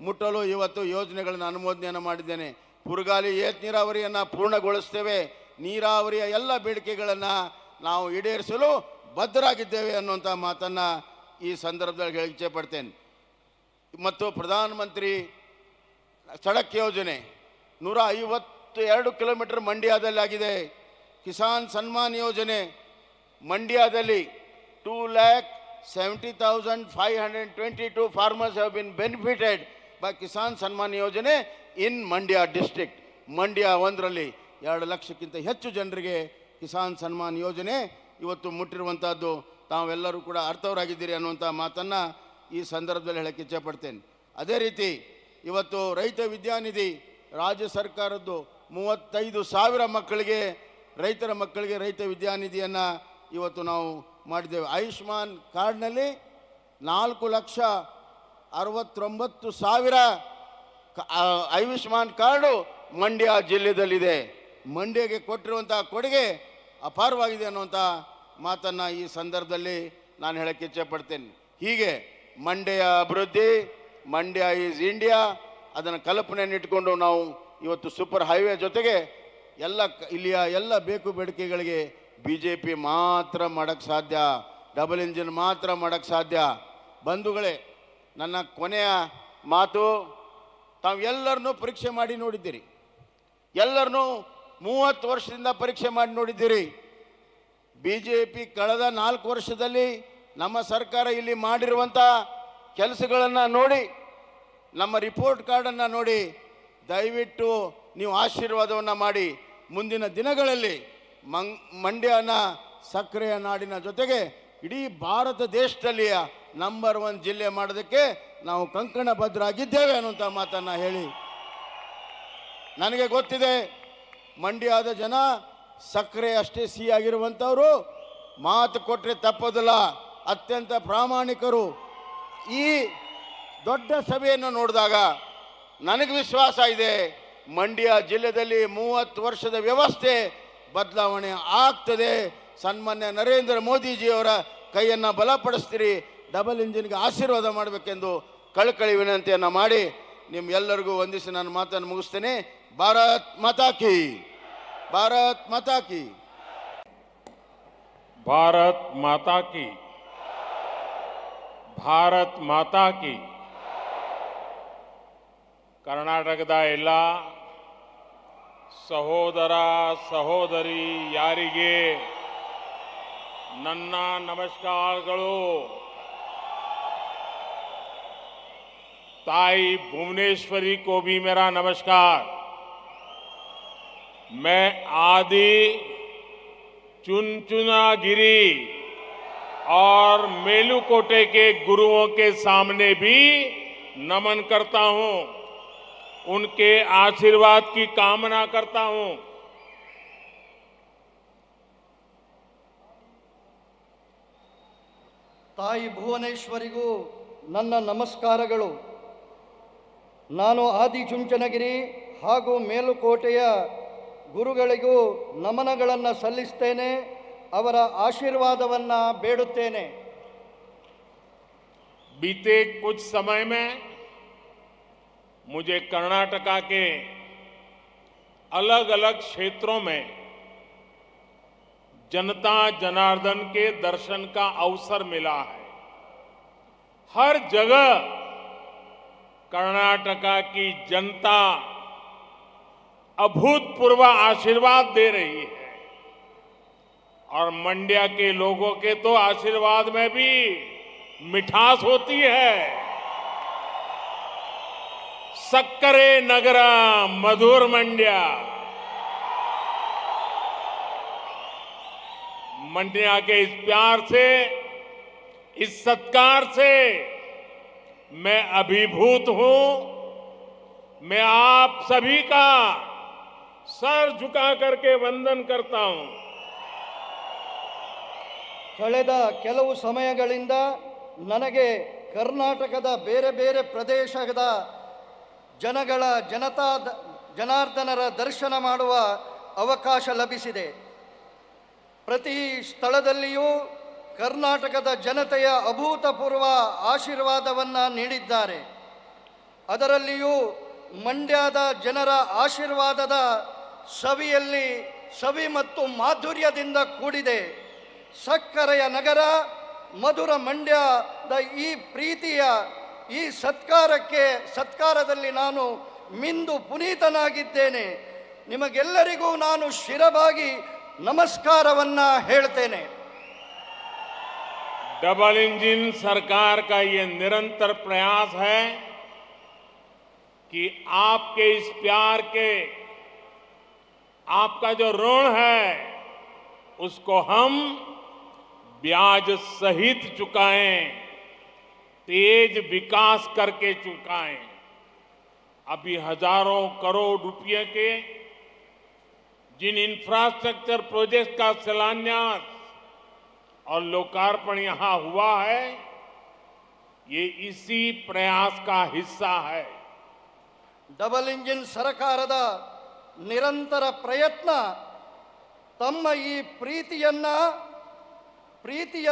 ಮುಟ್ಟಲು ಇವತ್ತು ಯೋಜನೆಗಳನ್ನು ಅನುಮೋದನೆಯನ್ನು ಮಾಡಿದ್ದೇನೆ. ಪುರುಗಾಲಿ ಏತ ನೀರಾವರಿಯನ್ನು ಪೂರ್ಣಗೊಳಿಸ್ತೇವೆ. ನೀರಾವರಿಯ ಎಲ್ಲ ಬೇಡಿಕೆಗಳನ್ನು ನಾವು ಈಡೇರಿಸಲು ಬದ್ಧರಾಗಿದ್ದೇವೆ ಅನ್ನುವಂಥ ಮಾತನ್ನು ಈ ಸಂದರ್ಭದಲ್ಲಿ ಹೇಳಕ್ಕೆ ಇಚ್ಛೆಪಡ್ತೇನೆ. ಮತ್ತು ಪ್ರಧಾನಮಂತ್ರಿ ಸಡಕ್ ಯೋಜನೆ 152 ಕಿಲೋಮೀಟರ್ ಮಂಡ್ಯದಲ್ಲಿ ಆಗಿದೆ. ಕಿಸಾನ್ ಸನ್ಮಾನ್ ಯೋಜನೆ ಮಂಡ್ಯದಲ್ಲಿ 2,70,522 farmers have been benefited by Kisan Samman ಯೋಜನೆ ಇನ್ ಮಂಡ್ಯ ಡಿಸ್ಟ್ರಿಕ್ಟ್. ಮಂಡ್ಯ 1ರಲ್ಲಿ 2 ಲಕ್ಷಕ್ಕಿಂತ ಹೆಚ್ಚು ಜನರಿಗೆ ಕಿಸಾನ್ ಸನ್ಮಾನ್ ಯೋಜನೆ ಇವತ್ತು ಮುಟ್ಟಿರುವಂಥದ್ದು ತಾವೆಲ್ಲರೂ ಕೂಡ ಅರ್ಥವರಾಗಿದ್ದೀರಿ ಅನ್ನುವಂಥ ಮಾತನ್ನು ಈ ಸಂದರ್ಭದಲ್ಲಿ ಹೇಳಕ್ಕೆ ಇಚ್ಛೆಪಡ್ತೇನೆ. ಅದೇ ರೀತಿ ಇವತ್ತು ರೈತ ವಿದ್ಯಾನಿಧಿ ರಾಜ್ಯ ಸರ್ಕಾರದ್ದು 35,000 ಮಕ್ಕಳಿಗೆ ರೈತರ ಮಕ್ಕಳಿಗೆ ರೈತ ವಿದ್ಯಾನಿಧಿಯನ್ನು ಇವತ್ತು ನಾವು ಮಾಡಿದ್ದೇವೆ. ಆಯುಷ್ಮಾನ್ ಕಾರ್ಡ್ನಲ್ಲಿ 4,69,000 ಆಯುಷ್ಮಾನ್ ಕಾರ್ಡು ಮಂಡ್ಯ ಜಿಲ್ಲೆಯಲ್ಲಿದೆ. ಮಂಡ್ಯಗೆ ಕೊಟ್ಟಿರುವಂಥ ಕೊಡುಗೆ ಅಪಾರವಾಗಿದೆ ಅನ್ನುವಂಥ ಮಾತನ್ನು ಈ ಸಂದರ್ಭದಲ್ಲಿ ನಾನು ಹೇಳಕ್ಕೆ ಇಚ್ಛೆಪಡ್ತೇನೆ. ಹೀಗೆ ಮಂಡ್ಯ ಅಭಿವೃದ್ಧಿ, ಮಂಡ್ಯ ಈಸ್ ಇಂಡಿಯಾ ಅದನ್ನು ಕಲ್ಪನೆಯನ್ನು ಇಟ್ಕೊಂಡು ನಾವು ಇವತ್ತು ಸೂಪರ್ ಹೈವೇ ಜೊತೆಗೆ ಇಲ್ಲಿಯ ಎಲ್ಲ ಬೇಕು ಬೇಡಿಕೆಗಳಿಗೆ BJP ಮಾತ್ರ ಮಾಡೋಕ್ಕೆ ಸಾಧ್ಯ, ಡಬಲ್ ಇಂಜಿನ್ ಮಾತ್ರ ಮಾಡೋಕ್ಕೆ ಸಾಧ್ಯ. ಬಂಧುಗಳೇ, ನನ್ನ ಕೊನೆಯ ಮಾತು, ತಾವು ಎಲ್ಲರನ್ನೂ ಪರೀಕ್ಷೆ ಮಾಡಿ ನೋಡಿದ್ದೀರಿ. ಎಲ್ಲರನ್ನೂ 30 ವರ್ಷದಿಂದ ಪರೀಕ್ಷೆ ಮಾಡಿ ನೋಡಿದ್ದೀರಿ. BJP ಕಳೆದ 4 ವರ್ಷದಲ್ಲಿ ನಮ್ಮ ಸರ್ಕಾರ ಇಲ್ಲಿ ಮಾಡಿರುವಂಥ ಕೆಲಸಗಳನ್ನು ನೋಡಿ, ನಮ್ಮ ರಿಪೋರ್ಟ್ ಕಾರ್ಡನ್ನು ನೋಡಿ ದಯವಿಟ್ಟು ನೀವು ಆಶೀರ್ವಾದವನ್ನು ಮಾಡಿ ಮುಂದಿನ ದಿನಗಳಲ್ಲಿ ಮಂಡ್ಯನ ಸಕ್ಕರೆಯ ನಾಡಿನ ಜೊತೆಗೆ ಇಡೀ ಭಾರತ ದೇಶದಲ್ಲಿಯ ನಂಬರ್ 1 ಜಿಲ್ಲೆ ಮಾಡೋದಕ್ಕೆ ನಾವು ಕಂಕಣಬದ್ಧರಾಗಿದ್ದೇವೆ ಅನ್ನುವಂಥ ಮಾತನ್ನು ಹೇಳಿ, ನನಗೆ ಗೊತ್ತಿದೆ ಮಂಡ್ಯದ ಜನ ಸಕ್ಕರೆ ಅಷ್ಟೇ ಸಿಹಿಯಾಗಿರುವಂಥವರು, ಮಾತು ಕೊಟ್ಟರೆ ತಪ್ಪೋದಿಲ್ಲ, ಅತ್ಯಂತ ಪ್ರಾಮಾಣಿಕರು. ಈ ದೊಡ್ಡ ಸಭೆಯನ್ನು ನೋಡಿದಾಗ ನನಗೆ ವಿಶ್ವಾಸ ಇದೆ, ಮಂಡ್ಯ ಜಿಲ್ಲೆಯಲ್ಲಿ 30 ವರ್ಷದ ವ್ಯವಸ್ಥೆ ಬದಲಾವಣೆ ಆಗ್ತದೆ. ಸನ್ಮಾನ್ಯ ನರೇಂದ್ರ ಮೋದಿಜಿಯವರ ಕೈಯನ್ನು ಬಲಪಡಿಸ್ತೀರಿ, ಡಬಲ್ ಇಂಜಿನ್ಗೆ ಆಶೀರ್ವಾದ ಮಾಡಬೇಕೆಂದು ಕಳಕಳಿ ವಿನಂತಿಯನ್ನು ಮಾಡಿ ನಿಮ್ಗೆಲ್ಲರಿಗೂ ವಂದಿಸಿ ನಾನು ಮಾತನ್ನು ಮುಗಿಸ್ತೇನೆ. ಭಾರತ್ ಮಾತಾ ಕಿ, ಭಾರತ್ ಮಾತಾ ಕಿ, ಭಾರತ್ ಮಾತಾ ಕಿ, ಭಾರತ್ ಮಾತಾ ಕಿ. ಕರ್ನಾಟಕದ ಎಲ್ಲ ಸಹೋದರ ಸಹೋದರಿ ಯಾರಿಗೆ ನನ್ನ ನಮಸ್ಕಾರಗಳು. ताई भुवनेश्वरी को भी मेरा नमस्कार. मैं आदि चुनचुनागिरी और मेलुकोटे के गुरुओं के सामने भी नमन करता हूं. उनके आशीर्वाद की कामना करता हूं. ತಾಯಿ ಭುವನೇಶ್ವರಿಗೂ ನನ್ನ ನಮಸ್ಕಾರಗಳು. ನಾನು ಆದಿಚುಂಚನಗಿರಿ ಹಾಗೂ ಮೇಲುಕೋಟೆಯ ಗುರುಗಳಿಗೂ ನಮನಗಳನ್ನು ಸಲ್ಲಿಸ್ತೇನೆ. ಅವರ ಆಶೀರ್ವಾದವನ್ನು ಬೇಡುತ್ತೇನೆ. बीते कुछ समय में मुझे कर्नाटका के अलग अलग क्षेत्रों में जनता जनार्दन के दर्शन का अवसर मिला है. हर जगह कर्नाटका की जनता अभूतपूर्व आशीर्वाद दे रही है और मंड्या के लोगों के तो आशीर्वाद में भी मिठास होती है. सक्करे नगर मधुर मंड्या. मंड्या के इस प्यार से, इस सत्कार से मैं अभिभूत हूं. मैं आप सभी का सर झुका करके वंदन करता हूं. ಕಳೆದ ಕೆಲವು ಸಮಯಗಳಿಂದ ನನಗೆ ಕರ್ನಾಟಕದ ಬೇರೆ ಬೇರೆ ಪ್ರದೇಶದ ಜನಾರ್ದನರ ದರ್ಶನ ಮಾಡುವ ಅವಕಾಶ ಲಭಿಸಿದೆ. ಪ್ರತಿ ಸ್ಥಳದಲ್ಲಿಯೂ ಕರ್ನಾಟಕದ ಜನತೆಯ ಅಭೂತಪೂರ್ವ ಆಶೀರ್ವಾದವನ್ನು ನೀಡಿದ್ದಾರೆ. ಅದರಲ್ಲಿಯೂ ಮಂಡ್ಯದ ಜನರ ಆಶೀರ್ವಾದದ ಸವಿ ಮತ್ತು ಮಾಧುರ್ಯದಿಂದ ಕೂಡಿದೆ. ಸಕ್ಕರೆಯ ನಗರ ಮಧುರ ಮಂಡ್ಯದ ಈ ಪ್ರೀತಿಯ ಈ ಸತ್ಕಾರದಲ್ಲಿ ನಾನು ಮಿಂದು ಪುನೀತನಾಗಿದ್ದೇನೆ. ನಿಮಗೆಲ್ಲರಿಗೂ ನಾನು ಶಿರಬಾಗಿ ನಮಸ್ಕಾರವನ್ನು ಹೇಳ್ತೇನೆ. डबल इंजन सरकार का ये निरंतर प्रयास है कि आपके इस प्यार के, आपका जो ऋण है उसको हम ब्याज सहित चुकाएं, तेज विकास करके चुकाएं. अभी हजारों करोड़ रुपए के जिन इंफ्रास्ट्रक्चर प्रोजेक्ट का शिलान्यास और लोकार्पण यहां हुआ है, ये इसी प्रयास का हिस्सा है. ಡಬಲ್ ಇಂಜಿನ್ ಸರ್ಕಾರದ ನಿರಂತರ ಪ್ರಯತ್ನ ತಮ್ಮ ಈ ಪ್ರೀತಿಯ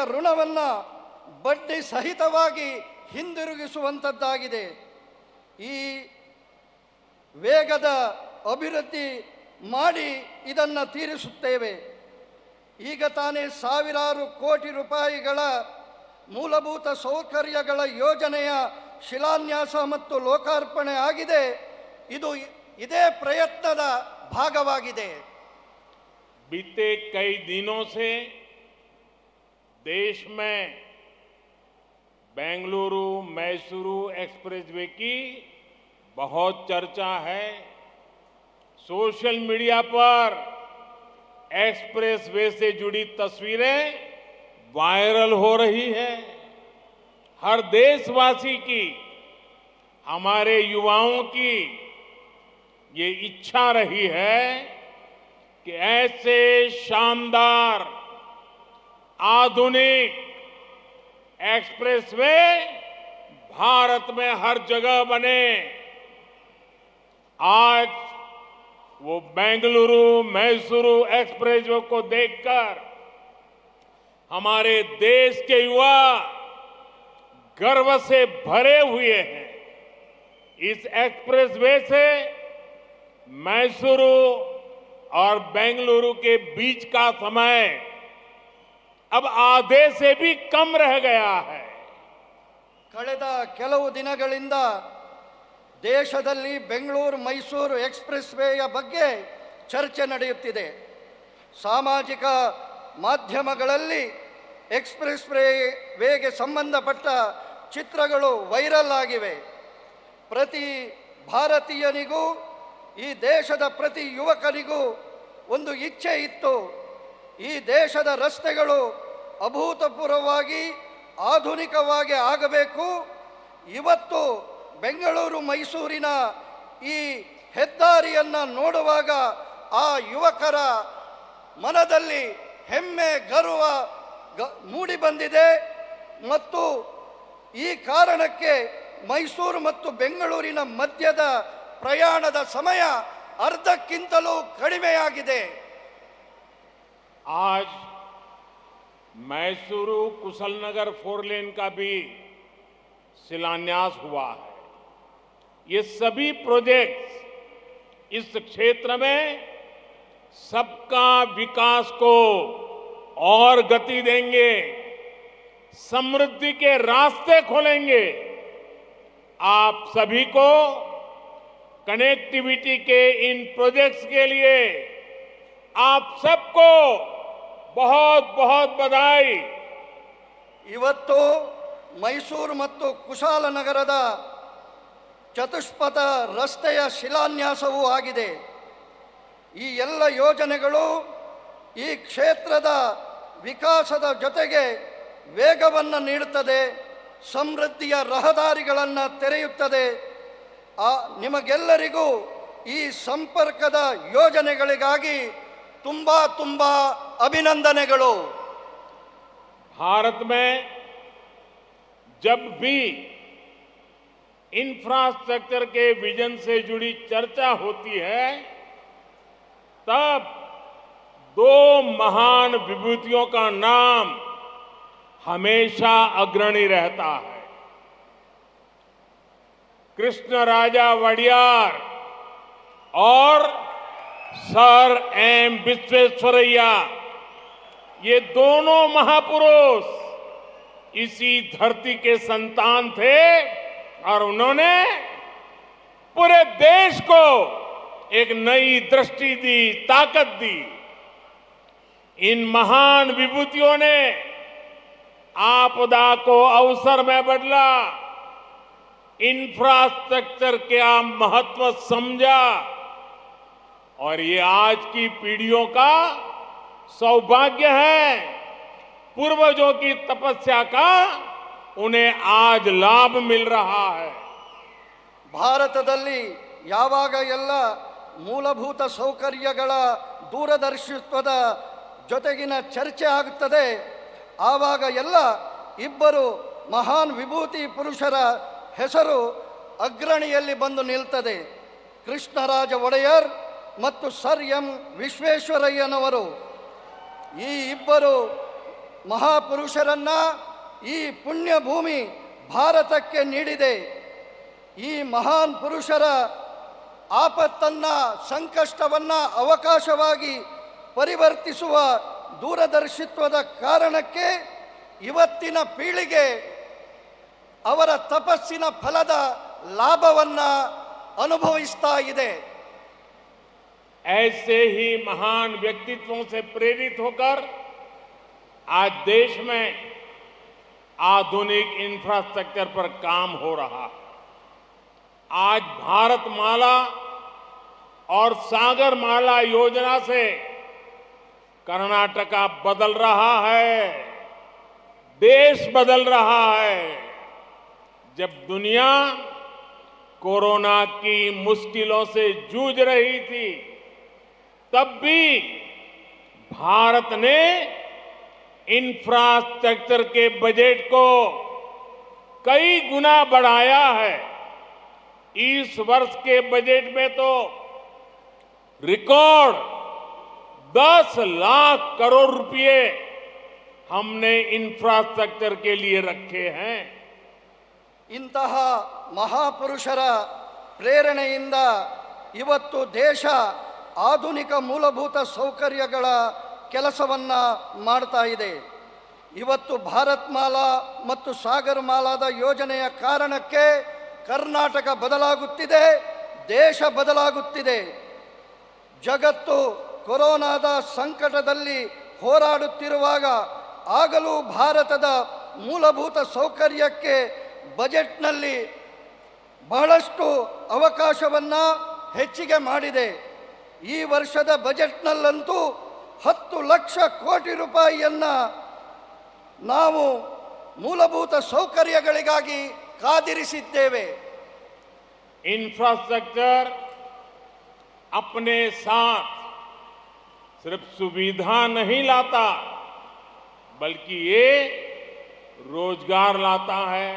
ಋಣವನ್ನು ಬಡ್ಡಿ ಸಹಿತವಾಗಿ ಹಿಂದಿರುಗಿಸುವಂಥದ್ದಾಗಿದೆ. ಈ ವೇಗದ ಅಭಿವೃದ್ಧಿ ಮಾಡಿ ಇದನ್ನು ತೀರಿಸುತ್ತೇವೆ. ಈಗ ತಾನೇ ಸಾವಿರಾರು ಕೋಟಿ ರೂಪಾಯಿಗಳ ಮೂಲಭೂತ ಸೌಕರ್ಯಗಳ ಯೋಜನೆಯ ಶಿಲಾನ್ಯಾಸ ಮತ್ತು ಲೋಕಾರ್ಪಣೆ ಆಗಿದೆ. ಇದು ಇದೇ ಪ್ರಯತ್ನದ ಭಾಗವಾಗಿದೆ. बीते कई दिनों से देश में बेंगलुरु मैसूरू एक्सप्रेसवे की बहुत चर्चा है. सोशल मीडिया पर एक्सप्रेसवे से जुड़ी तस्वीरें वायरल हो रही है. हर देशवासी की, हमारे युवाओं की ये इच्छा रही है कि ऐसे शानदार आधुनिक एक्सप्रेसवे भारत में हर जगह बने. आज वो बेंगलुरु मैसूरू एक्सप्रेसवे को देखकर हमारे देश के युवा गर्व से भरे हुए हैं. इस एक्सप्रेसवे से मैसूरू और बेंगलुरु के बीच का समय अब आधे से भी कम रह गया है. ಕಳೆದ ಕೆಲವು ದಿನಗಳಿಂದ ದೇಶದಲ್ಲಿ ಬೆಂಗಳೂರು ಮೈಸೂರು ಎಕ್ಸ್‌ಪ್ರೆಸ್‌ವೇಯ ಬಗ್ಗೆ ಚರ್ಚೆ ನಡೆಯುತ್ತಿದೆ. ಸಾಮಾಜಿಕ ಮಾಧ್ಯಮಗಳಲ್ಲಿ ಎಕ್ಸ್‌ಪ್ರೆಸ್ ವೇಗೆ ಸಂಬಂಧಪಟ್ಟ ಚಿತ್ರಗಳು ವೈರಲ್ ಆಗಿವೆ. ಪ್ರತಿ ಭಾರತೀಯನಿಗೂ ಈ ದೇಶದ ಪ್ರತಿ ಯುವಕನಿಗೂ ಒಂದು ಇಚ್ಛೆ ಇತ್ತು. ಈ ದೇಶದ ರಸ್ತೆಗಳು ಅಭೂತಪೂರ್ವವಾಗಿ ಆಧುನಿಕವಾಗಿ ಆಗಬೇಕು. ಇವತ್ತು ಬೆಂಗಳೂರು ಮೈಸೂರಿನ ಈ ಹೆದ್ದಾರಿಯನ್ನು ನೋಡುವಾಗ ಆ ಯುವಕರ ಮನದಲ್ಲಿ ಹೆಮ್ಮೆ ಗರ್ವ ಮೂಡಿ ಬಂದಿದೆ. ಮತ್ತು ಈ ಕಾರಣಕ್ಕೆ ಮೈಸೂರು ಮತ್ತು ಬೆಂಗಳೂರಿನ ಮಧ್ಯದ ಪ್ರಯಾಣದ ಸಮಯ ಅರ್ಧಕ್ಕಿಂತಲೂ ಕಡಿಮೆಯಾಗಿದೆ. आज मैसूरू कुशलनगर 4 लेन का भी शिलान्यास हुआ है. ये सभी प्रोजेक्ट्स इस क्षेत्र में सबका विकास को और गति देंगे, समृद्धि के रास्ते खोलेंगे. आप सभी को कनेक्टिविटी के इन प्रोजेक्ट्स के लिए आप सबको बहुत बहुत बधाई. ಇವತ್ತು ಮೈಸೂರು ಮತ್ತು ಕುಶಾಲನಗರದ ಚತುಷ್ಪಥ ರಸ್ತೆಯ ಶಿಲಾನ್ಯಾಸವೂ ಆಗಿದೆ. ಈ ಎಲ್ಲ ಯೋಜನೆಗಳು ಈ ಕ್ಷೇತ್ರದ ವಿಕಾಸದ ಜೊತೆಗೆ ವೇಗವನ್ನು ನೀಡುತ್ತದೆ, ಸಮೃದ್ಧಿಯ ರಹದಾರಿಗಳನ್ನು ತೆರೆಯುತ್ತದೆ. ನಿಮಗೆಲ್ಲರಿಗೂ ಈ ಸಂಪರ್ಕದ ಯೋಜನೆಗಳಿಗಾಗಿ ತುಂಬಾ ತುಂಬಾ ಅಭಿನಂದನೆಗಳು. भारत में जब भी इंफ्रास्ट्रक्चर के विजन से जुड़ी चर्चा होती है तब दो महान विभूतियों का नाम हमेशा अग्रणी रहता है. कृष्णराजा वडियार और सर एम विश्वेश्वरैया, ये दोनों महापुरुष इसी धरती के संतान थे और उन्होंने पूरे देश को एक नई दृष्टि दी, ताकत दी. इन महान विभूतियों ने आपदा को अवसर में बदला, इंफ्रास्ट्रक्चर का महत्व समझा और ये आज की पीढ़ियों का सौभाग्य है. पूर्वजों की तपस्या का उन्हें आज लाभ मिल रहा है. ಭಾರತದಲ್ಲಿ ಯಾವಾಗ ಎಲ್ಲ ಮೂಲಭೂತ ಸೌಕರ್ಯಗಳ ದೂರದರ್ಶಿತ್ವದ ಜೊತೆಗಿನ ಚರ್ಚೆ ಆಗುತ್ತದೆ ಆವಾಗ ಎಲ್ಲ ಇಬ್ಬರು ಮಹಾನ್ ವಿಭೂತಿ ಪುರುಷರ ಹೆಸರು ಅಗ್ರಣಿಯಲ್ಲಿ ಬಂದು ನಿಲ್ತದೆ. ಕೃಷ್ಣರಾಜ ಒಡೆಯರ್ ಮತ್ತು ಸರ್ ಎಂ ವಿಶ್ವೇಶ್ವರಯ್ಯನವರು. ಈ ಇಬ್ಬರು ಮಹಾಪುರುಷರನ್ನ ಈ ಪುಣ್ಯ ಭೂಮಿ ಭಾರತಕ್ಕೆ ನೀಡಿದೆ. ಈ ಮಹಾನ್ ಪುರುಷರ ಆಪತ್ತನ್ನ, ಸಂಕಷ್ಟವನ್ನ ಅವಕಾಶವಾಗಿ ಪರಿವರ್ತಿಸುವ ದೂರದರ್ಶಿತ್ವದ ಕಾರಣಕ್ಕೆ ಇವತ್ತಿನ ಪೀಳಿಗೆ ಅವರ ತಪಸ್ಸಿನ ಫಲದ ಲಾಭವನ್ನ ಅನುಭವಿಸ್ತಾ ಇದೆ. ऐसे ही महान व्यक्तित्वों से प्रेरित होकर आज देश में आधुनिक इंफ्रास्ट्रक्चर पर काम हो रहा है. आज भारतमाला और सागरमाला योजना से कर्नाटका बदल रहा है, देश बदल रहा है. जब दुनिया कोरोना की मुश्किलों से जूझ रही थी तब भी भारत ने इंफ्रास्ट्रक्चर के बजट को कई गुना बढ़ाया है. इस वर्ष के बजट में तो रिकॉर्ड 10 लाख करोड़ रुपए हमने इंफ्रास्ट्रक्चर के लिए रखे हैं. ಇಂತಹ ಮಹಾಪುರುಷರ ಪ್ರೇರಣೆಯಿಂದ ಇವತ್ತು ದೇಶ ಆಧುನಿಕ ಮೂಲಭೂತ ಸೌಕರ್ಯಗಳ ಕೆಲಸವನ್ನು ಮಾಡ್ತಾ ಇದೆ. ಇವತ್ತು ಭಾರತ್ ಮಾಲಾ ಮತ್ತು ಸಾಗರ್ ಮಾಲಾದ ಯೋಜನೆಯ ಕಾರಣಕ್ಕೆ ಕರ್ನಾಟಕ ಬದಲಾಗುತ್ತಿದೆ, ದೇಶ ಬದಲಾಗುತ್ತಿದೆ. ಜಗತ್ತು ಕೊರೋನಾದ ಸಂಕಟದಲ್ಲಿ ಹೋರಾಡುತ್ತಿರುವಾಗ ಆಗಲೂ ಭಾರತದ ಮೂಲಭೂತ ಸೌಕರ್ಯಕ್ಕೆ ಬಜೆಟ್ನಲ್ಲಿ ಬಹಳಷ್ಟು ಅವಕಾಶವನ್ನು ಹೆಚ್ಚಿಗೆ ಮಾಡಿದೆ. ಈ ವರ್ಷದ ಬಜೆಟ್ನಲ್ಲಂತೂ 10 ಲಕ್ಷ ಕೋಟಿ ರೂಪಾಯಿಯನ್ನು ನಾವು ಮೂಲಭೂತ ಸೌಕರ್ಯಗಳಿಗಾಗಿ ಕಾದಿರಿಸಿದ್ದೇವೆ. इंफ्रास्ट्रक्चर अपने साथ सिर्फ सुविधा नहीं लाता, बल्कि ये रोजगार लाता है,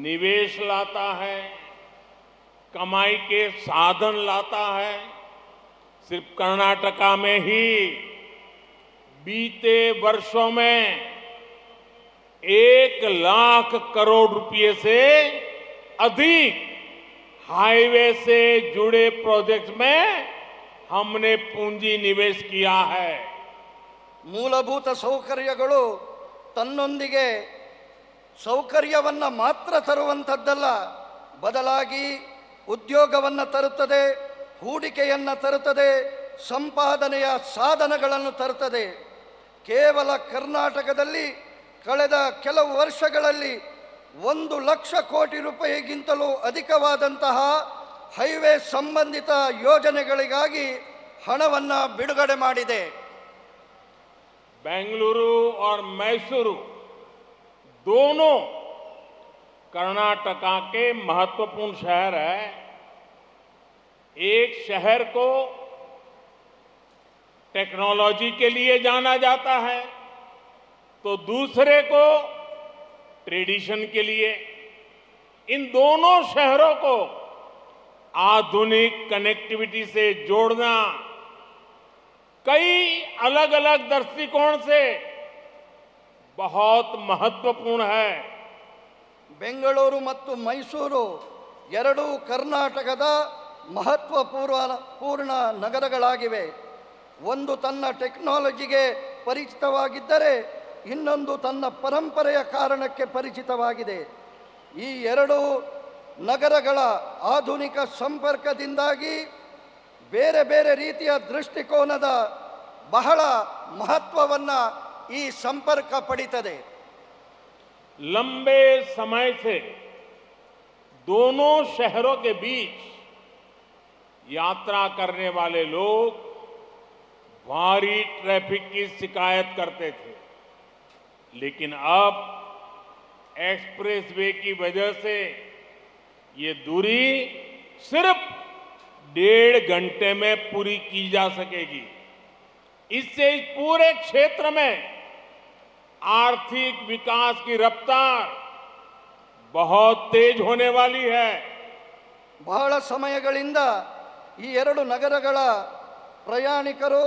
निवेश लाता है, कमाई के साधन लाता है. सिर्फ कर्नाटका में ही बीते वर्षों में 1 लाख करोड़ रुपए से अधिक हाईवे से जुड़े प्रोजेक्ट्स में हमने पूंजी निवेश किया है. ಮೂಲಭೂತ ಸೌಕರ್ಯಗಳು ತನ್ನೊಂದಿಗೆ ಸೌಕರ್ಯವನ್ನು ಮಾತ್ರ ತರುವಂಥದ್ದಲ್ಲ, ಬದಲಾಗಿ ಉದ್ಯೋಗವನ್ನು ತರುತ್ತದೆ, ಹೂಡಿಕೆಯನ್ನು ತರುತ್ತದೆ, ಸಂಪಾದನೆಯ ಸಾಧನಗಳನ್ನು ತರುತ್ತದೆ. ಕೇವಲ ಕರ್ನಾಟಕದಲ್ಲಿ ಕಳೆದ ಕೆಲವು ವರ್ಷಗಳಲ್ಲಿ 1 ಲಕ್ಷ ಕೋಟಿ ರೂಪಾಯಿಗಿಂತಲೂ ಅಧಿಕವಾದಂತಹ ಹೈವೇ ಸಂಬಂಧಿತ ಯೋಜನೆಗಳಿಗಾಗಿ ಹಣವನ್ನು ಬಿಡುಗಡೆ ಮಾಡಿದೆ. बेंगलुरु और मैसूरू दोनों कर्नाटका के महत्वपूर्ण शहर है. एक शहर को टेक्नोलॉजी के लिए जाना जाता है तो दूसरे को ट्रेडिशन के लिए. इन दोनों शहरों को आधुनिक कनेक्टिविटी से जोड़ना कई अलग अलग दृष्टिकोण से बहुत महत्वपूर्ण है. ಬೆಂಗಳೂರು ಮತ್ತು ಮೈಸೂರು ಎರಡೂ ಕರ್ನಾಟಕದ ಮಹತ್ವಪೂರ್ಣ ನಗರಗಳಾಗಿವೆ. ಒಂದು ತನ್ನ ಟೆಕ್ನಾಲಜಿಗೆ ಪರಿಚಿತವಾಗಿದ್ದರೆ ಇನ್ನೊಂದು ತನ್ನ ಪರಂಪರೆಯ ಕಾರಣಕ್ಕೆ ಪರಿಚಿತವಾಗಿದೆ. ಈ ಎರಡೂ ನಗರಗಳ ಆಧುನಿಕ ಸಂಪರ್ಕದಿಂದಾಗಿ ಬೇರೆ ಬೇರೆ ರೀತಿಯ ದೃಷ್ಟಿಕೋನದ ಬಹಳ ಮಹತ್ವವನ್ನು ಈ ಸಂಪರ್ಕ ಪಡಿತದೆ. लंबे समय से दोनों शहरों के बीच यात्रा करने वाले लोग भारी ट्रैफिक की शिकायत करते थे, लेकिन अब एक्सप्रेसवे की वजह से ये दूरी सिर्फ 1.5 घंटे में पूरी की जा सकेगी. इससे इस पूरे क्षेत्र में आर्थिक विकास की रफ्तार बहुत तेज होने वाली है. ಬಹಳ ಸಮಯಗಳಿಂದ ಈ ಎರಡು ನಗರಗಳ ಪ್ರಯಾಣಿಕರು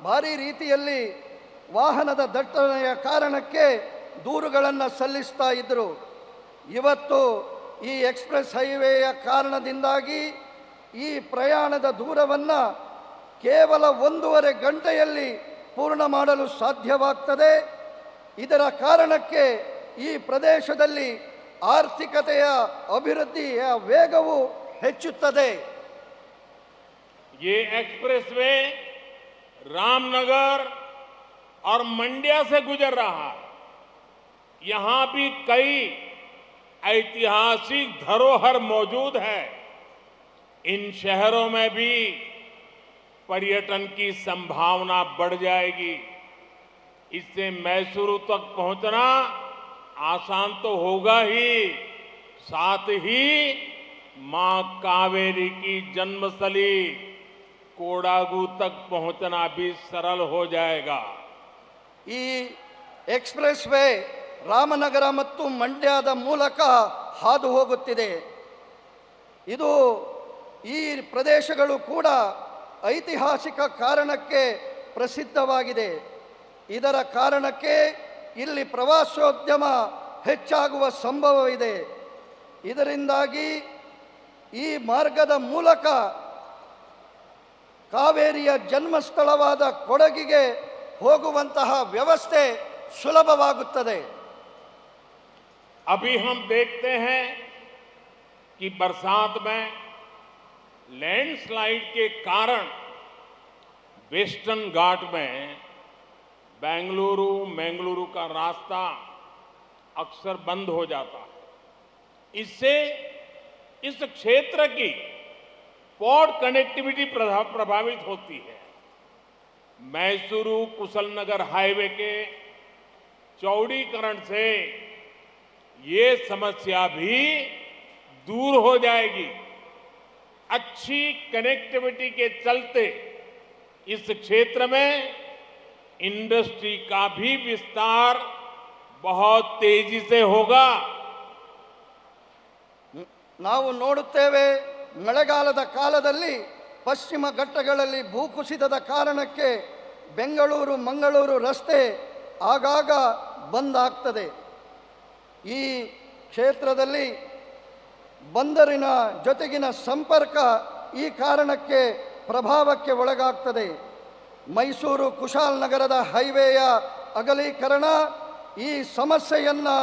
ಭಾರಿ ರೀತಿಯಲ್ಲಿ ವಾಹನದ ದಟ್ಟಣೆಯ ಕಾರಣಕ್ಕೆ ದೂರುಗಳನ್ನು ಸಲ್ಲಿಸ್ತಾ ಇದ್ದರು. ಇವತ್ತು ಈ ಎಕ್ಸ್ಪ್ರೆಸ್ ಹೈವೇಯ ಕಾರಣದಿಂದಾಗಿ ಈ ಪ್ರಯಾಣದ ದೂರವನ್ನು ಕೇವಲ 1.5 ಗಂಟೆಯಲ್ಲಿ ಪೂರ್ಣ ಮಾಡಲು ಸಾಧ್ಯವಾಗ್ತದೆ. ಇದರ ಕಾರಣಕ್ಕೆ ಈ ಪ್ರದೇಶದಲ್ಲಿ ಆರ್ಥಿಕತೆಯ ಅಭಿವೃದ್ಧಿಯ ವೇಗವು ಹೆಚ್ಚುತ್ತದೆ. ये एक्सप्रेसवे रामनगर और मंड्या से गुजर रहा है. यहां भी कई ऐतिहासिक धरोहर मौजूद है. इन शहरों में भी पर्यटन की संभावना बढ़ जाएगी. इससे मैसूरू तक पहुंचना आसान तो होगा ही, साथ ही मां कावेरी की जन्मस्थली कोडागु तक पहुंचना भी सरल हो जाएगा. ಈ ಎಕ್ಸ್ಪ್ರೆಸ್ ವೇ ರಾಮನಗರ ಮತ್ತು ಮಂಡ್ಯದ ಮೂಲಕ ಹಾದು ಹೋಗುತ್ತಿದೆ. ಇದು ಈ ಪ್ರದೇಶಗಳು ಕೂಡ ಐತಿಹಾಸಿಕ ಕಾರಣಕ್ಕೆ ಪ್ರಸಿದ್ಧವಾಗಿದೆ. ಇದರ ಕಾರಣಕ್ಕೆ ಇಲ್ಲಿ ಪ್ರವಾಸೋದ್ಯಮ ಹೆಚ್ಚಾಗುವ ಸಂಭವವಿದೆ. ಇದರಿಂದಾಗಿ ಈ ಮಾರ್ಗದ ಮೂಲಕ ಕಾವೇರಿಯ ಜನ್ಮಸ್ಥಳವಾದ ಕೊಡಗಿಗೆ ಹೋಗುವಂತಹ ವ್ಯವಸ್ಥೆ ಸುಲಭವಾಗುತ್ತದೆ. अभी हम देखते हैं कि बरसात में लैंडस्लाइड के कारण वेस्टर्न घाट में बेंगलुरु मंगलुरु का रास्ता अक्सर बंद हो जाता है। इससे इस क्षेत्र की पोर्ट कनेक्टिविटी प्रभावित होती है। मैसूरू कुशलनगर हाईवे के चौड़ीकरण से ये समस्या भी दूर हो जाएगी। अच्छी कनेक्टिविटी के चलते इस क्षेत्र में इंडस्ट्री का भी विस्तार बहुत तेजी से होगा। ನಾವು ನೋಡುತ್ತೇವೆ, ಮಳೆಗಾಲದ ಕಾಲದಲ್ಲಿ ಪಶ್ಚಿಮ ಘಟ್ಟಗಳಲ್ಲಿ ಭೂಕುಸಿತದ ಕಾರಣಕ್ಕೆ ಬೆಂಗಳೂರು ಮಂಗಳೂರು ರಸ್ತೆ ಆಗಾಗ ಬಂದ್ ಆಗ್ತದೆ. ಈ ಕ್ಷೇತ್ರದಲ್ಲಿ ಬಂದರಿನ ಜೊತೆಗಿನ ಸಂಪರ್ಕ ಈ ಕಾರಣಕ್ಕೆ ಪ್ರಭಾವಕ್ಕೆ ಒಳಗಾಗ್ತದೆ. ಮೈಸೂರು ಕುಶಾಲನಗರದ ಹೈವೇಯ ಅಗಲೀಕರಣ ಈ ಸಮಸ್ಯೆಯನ್ನು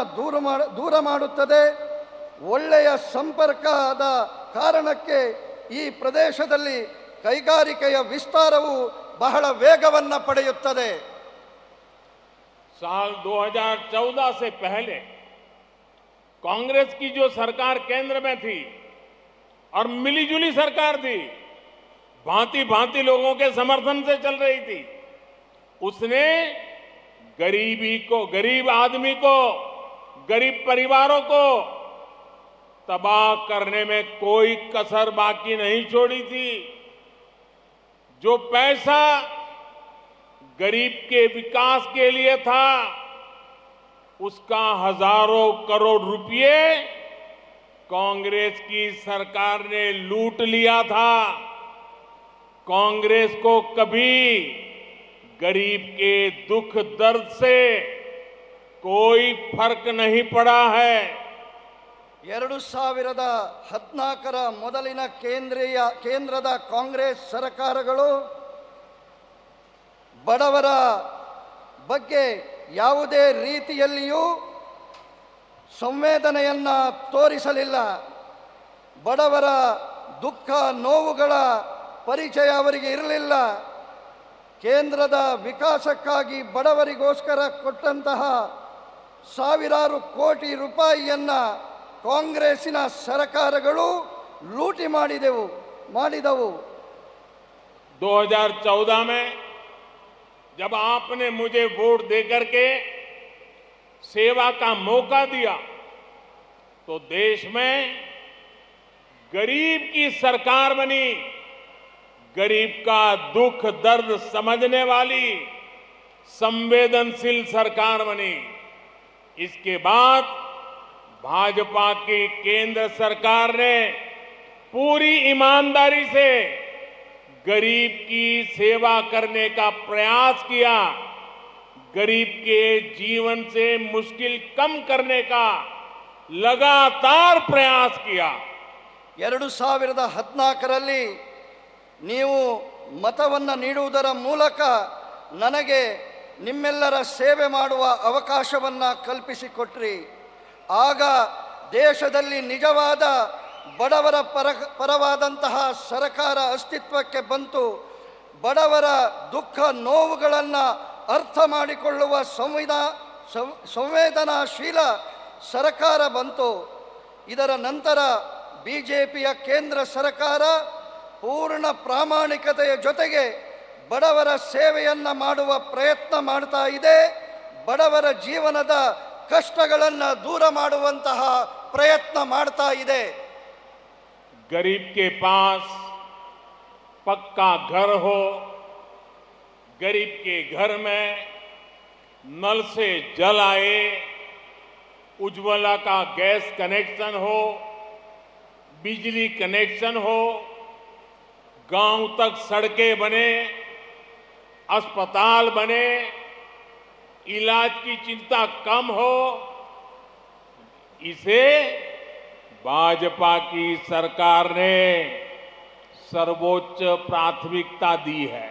ದೂರ ಮಾಡುತ್ತದೆ. ಒಳ್ಳೆಯ ಸಂಪರ್ಕದ ಕಾರಣಕ್ಕೆ ಈ ಪ್ರದೇಶದಲ್ಲಿ ಕೈಗಾರಿಕೆಯ ವಿಸ್ತಾರವು ಬಹಳ ವೇಗವನ್ನು ಪಡೆಯುತ್ತದೆ. साल 2014 से पहले कांग्रेस की जो सरकार केंद्र में थी और मिलीजुली सरकार थी, भांति भांति लोगों के समर्थन से चल रही थी, उसने गरीब आदमी को, गरीब परिवारों को तबाह करने में कोई कसर बाकी नहीं छोड़ी थी। जो पैसा गरीब के विकास के लिए था, उसका हजारों करोड़ रुपए कांग्रेस की सरकार ने लूट लिया था। कांग्रेस को कभी गरीब के दुख दर्द से कोई फर्क नहीं पड़ा है। 2014ರ ಮೊದಲಿನ ಕೇಂದ್ರದ ಕಾಂಗ್ರೆಸ್ ಸರ್ಕಾರಗಳು ಬಡವರ ಬಗ್ಗೆ ಯಾವುದೇ ರೀತಿಯಲ್ಲಿಯೂ ಸಂವೇದನೆಯನ್ನು ತೋರಿಸಲಿಲ್ಲ. ಬಡವರ ದುಃಖ ನೋವುಗಳ ಪರಿಚಯ ಅವರಿಗೆ ಇರಲಿಲ್ಲ. ಕೇಂದ್ರದ ವಿಕಾಸಕ್ಕಾಗಿ ಬಡವರಿಗೋಸ್ಕರ ಕೊಟ್ಟಂತಹ ಸಾವಿರಾರು ಕೋಟಿ ರೂಪಾಯಿಯನ್ನು ಕಾಂಗ್ರೆಸ್ಸಿನ ಸರ್ಕಾರಗಳು ಲೂಟಿ ಮಾಡಿದವು. 2014 में जब आपने मुझे वोट देकर के सेवा का मौका दिया, तो देश में गरीब की सरकार बनी, गरीब का दुख दर्द समझने वाली संवेदनशील सरकार बनी। इसके बाद भाजपा की केंद्र सरकार ने पूरी ईमानदारी से गरीब की सेवा करने का प्रयास किया, गरीब के जीवन से मुश्किल कम करने का लगातार प्रयास किया। 2014ರಲ್ಲಿ ನೀವು ಮತವನ್ನು ನೀಡುವುದರ ಮೂಲಕ ನನಗೆ ನಿಮ್ಮೆಲ್ಲರ ಸೇವೆ ಮಾಡುವ ಅವಕಾಶವನ್ನು ಕಲ್ಪಿಸಿಕೊಟ್ರಿ. ಆಗ ದೇಶದಲ್ಲಿ ನಿಜವಾದ ಬಡವರ ಪರವಾದಂತಹ ಸರ್ಕಾರ ಅಸ್ತಿತ್ವಕ್ಕೆ ಬಂತು. ಬಡವರ ದುಃಖ ನೋವುಗಳನ್ನು ಅರ್ಥ ಮಾಡಿಕೊಳ್ಳುವ ಸಂವೇದನಾಶೀಲ ಸರ್ಕಾರ ಬಂತು. ಇದರ ನಂತರ ಬಿಜೆಪಿಯ ಕೇಂದ್ರ ಸರ್ಕಾರ ಪೂರ್ಣ ಪ್ರಾಮಾಣಿಕತೆಯ ಜೊತೆಗೆ ಬಡವರ ಸೇವೆಯನ್ನು ಮಾಡುವ ಪ್ರಯತ್ನ ಮಾಡ್ತಾ ಇದೆ. ಬಡವರ ಜೀವನದ ಕಷ್ಟಗಳನ್ನು ದೂರ ಮಾಡುವಂತಹ ಪ್ರಯತ್ನ ಮಾಡ್ತಾ ಇದೆ. गरीब के पास पक्का घर हो, गरीब के घर में नल से जल आए, उज्ज्वला का गैस कनेक्शन हो, बिजली कनेक्शन हो, गांव तक सड़कें बने, अस्पताल बने, इलाज की चिंता कम हो, इसे भाजपा की सरकार ने सर्वोच्च प्राथमिकता दी है।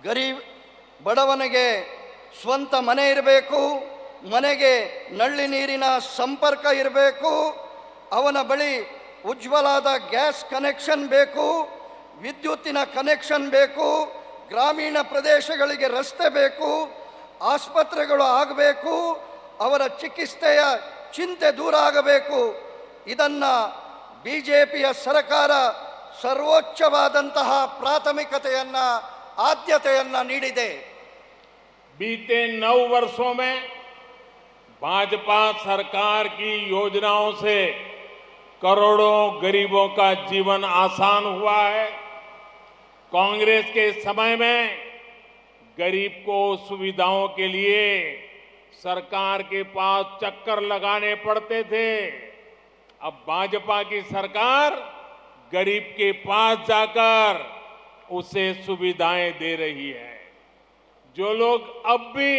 ಗರೀಬ್ ಬಡವನಿಗೆ ಸ್ವಂತ ಮನೆ ಇರಬೇಕು, ಮನೆಗೆ ನಲ್ಲಿ ನೀರಿನ ಸಂಪರ್ಕ ಇರಬೇಕು, ಅವನ ಬಳಿ ಉಜ್ವಲಾದ ಗ್ಯಾಸ್ ಕನೆಕ್ಷನ್ ಬೇಕು, ವಿದ್ಯುತ್ತಿನ ಕನೆಕ್ಷನ್ ಬೇಕು, ಗ್ರಾಮೀಣ ಪ್ರದೇಶಗಳಿಗೆ ರಸ್ತೆ ಬೇಕು, ಆಸ್ಪತ್ರೆಗಳು ಆಗಬೇಕು, ಅವರ ಚಿಕಿತ್ಸೆಯ ಚಿಂತೆ ದೂರ ಆಗಬೇಕು. ಇದನ್ನು ಬಿಜೆಪಿಯ ಸರ್ಕಾರ ಸರ್ವೋಚ್ಚವಾದಂತಹ ಪ್ರಾಥಮಿಕತೆಯನ್ನು, ಆದ್ಯತೆಯನ್ನು ನೀಡಿದೆ. बीते 9 वर्षों में भाजपा सरकार की योजनाओं से करोड़ों गरीबों का जीवन आसान हुआ है। कांग्रेस के समय में गरीब को सुविधाओं के लिए सरकार के पास चक्कर लगाने पड़ते थे। अब भाजपा की सरकार गरीब के पास जाकर उसे सुविधाएं दे रही है। जो लोग अब भी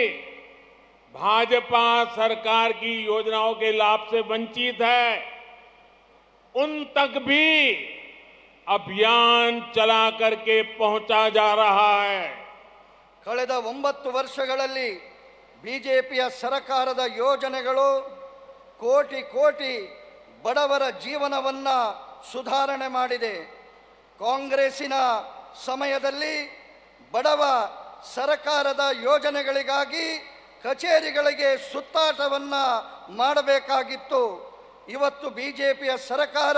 भाजपा सरकार की योजनाओं के लाभ से वंचित है, उन तक भी अभियान चला करके पहुंचा जा रहा है। ಕಳೆದ 9 ವರ್ಷಗಳಲ್ಲಿ ಬಿಜೆಪಿಯ ಸರ್ಕಾರದ ಯೋಜನೆಗಳು ಕೋಟಿ ಕೋಟಿ ಬಡವರ ಜೀವನವನ್ನು ಸುಧಾರಣೆ ಮಾಡಿದೆ. ಕಾಂಗ್ರೆಸ್ಸಿನ ಸಮಯದಲ್ಲಿ ಬಡವ ಸರ್ಕಾರದ ಯೋಜನೆಗಳಿಗಾಗಿ ಕಚೇರಿಗಳಿಗೆ ಸುತ್ತಾಟವನ್ನು ಮಾಡಬೇಕಾಗಿತ್ತು. ಇವತ್ತು ಬಿಜೆಪಿಯ ಸರ್ಕಾರ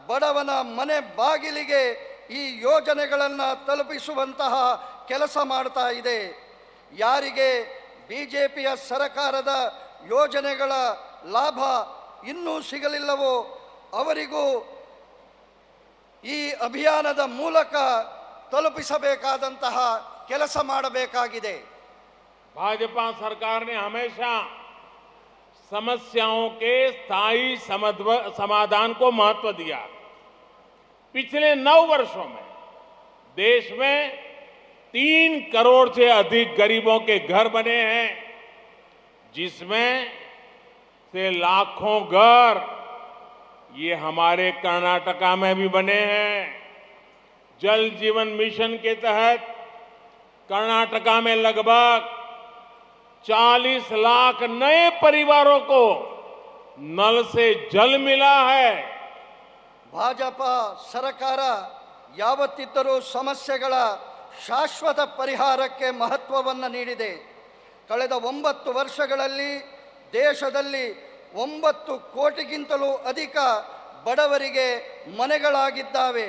ಬಡವನ ಮನೆ ಬಾಗಿಲಿಗೆ ಈ ಯೋಜನೆಗಳನ್ನು ತಲುಪಿಸುವಂತಹ ಕೆಲಸ ಮಾಡ್ತಾ ಇದೆ. ಯಾರಿಗೆ ಬಿಜೆಪಿಯ ಸರ್ಕಾರದ ಯೋಜನೆಗಳ ಲಾಭ ಇನ್ನೂ ಸಿಗಲಿಲ್ಲವೋ ಅವರಿಗೂ ಈ ಅಭಿಯಾನದ ಮೂಲಕ ತಲುಪಿಸಬೇಕಾದಂತಹ ಕೆಲಸ ಮಾಡಬೇಕಾಗಿದೆ. भाजपा सरकार ने हमेशा समस्याओं के स्थायी समाधान को महत्व दिया। पिछले 9 वर्षों में देश में 3 करोड़ से अधिक गरीबों के घर बने हैं, जिसमें से लाखों घर ये हमारे कर्नाटका में भी बने हैं। जल जीवन मिशन के तहत कर्नाटका में लगभग 40 लाख नए परिवारों को नल से जल मिला है। ಭಾಜಪಾ ಸರ್ಕಾರ ಯಾವತ್ತಿದ್ದರೂ ಸಮಸ್ಯೆಗಳ ಶಾಶ್ವತ ಪರಿಹಾರಕ್ಕೆ ಮಹತ್ವವನ್ನು ನೀಡಿದೆ. ಕಳೆದ 9 ವರ್ಷಗಳಲ್ಲಿ ದೇಶದಲ್ಲಿ 9 ಕೋಟಿಗಿಂತಲೂ ಅಧಿಕ ಬಡವರಿಗೆ ಮನೆಗಳಾಗಿದ್ದಾವೆ.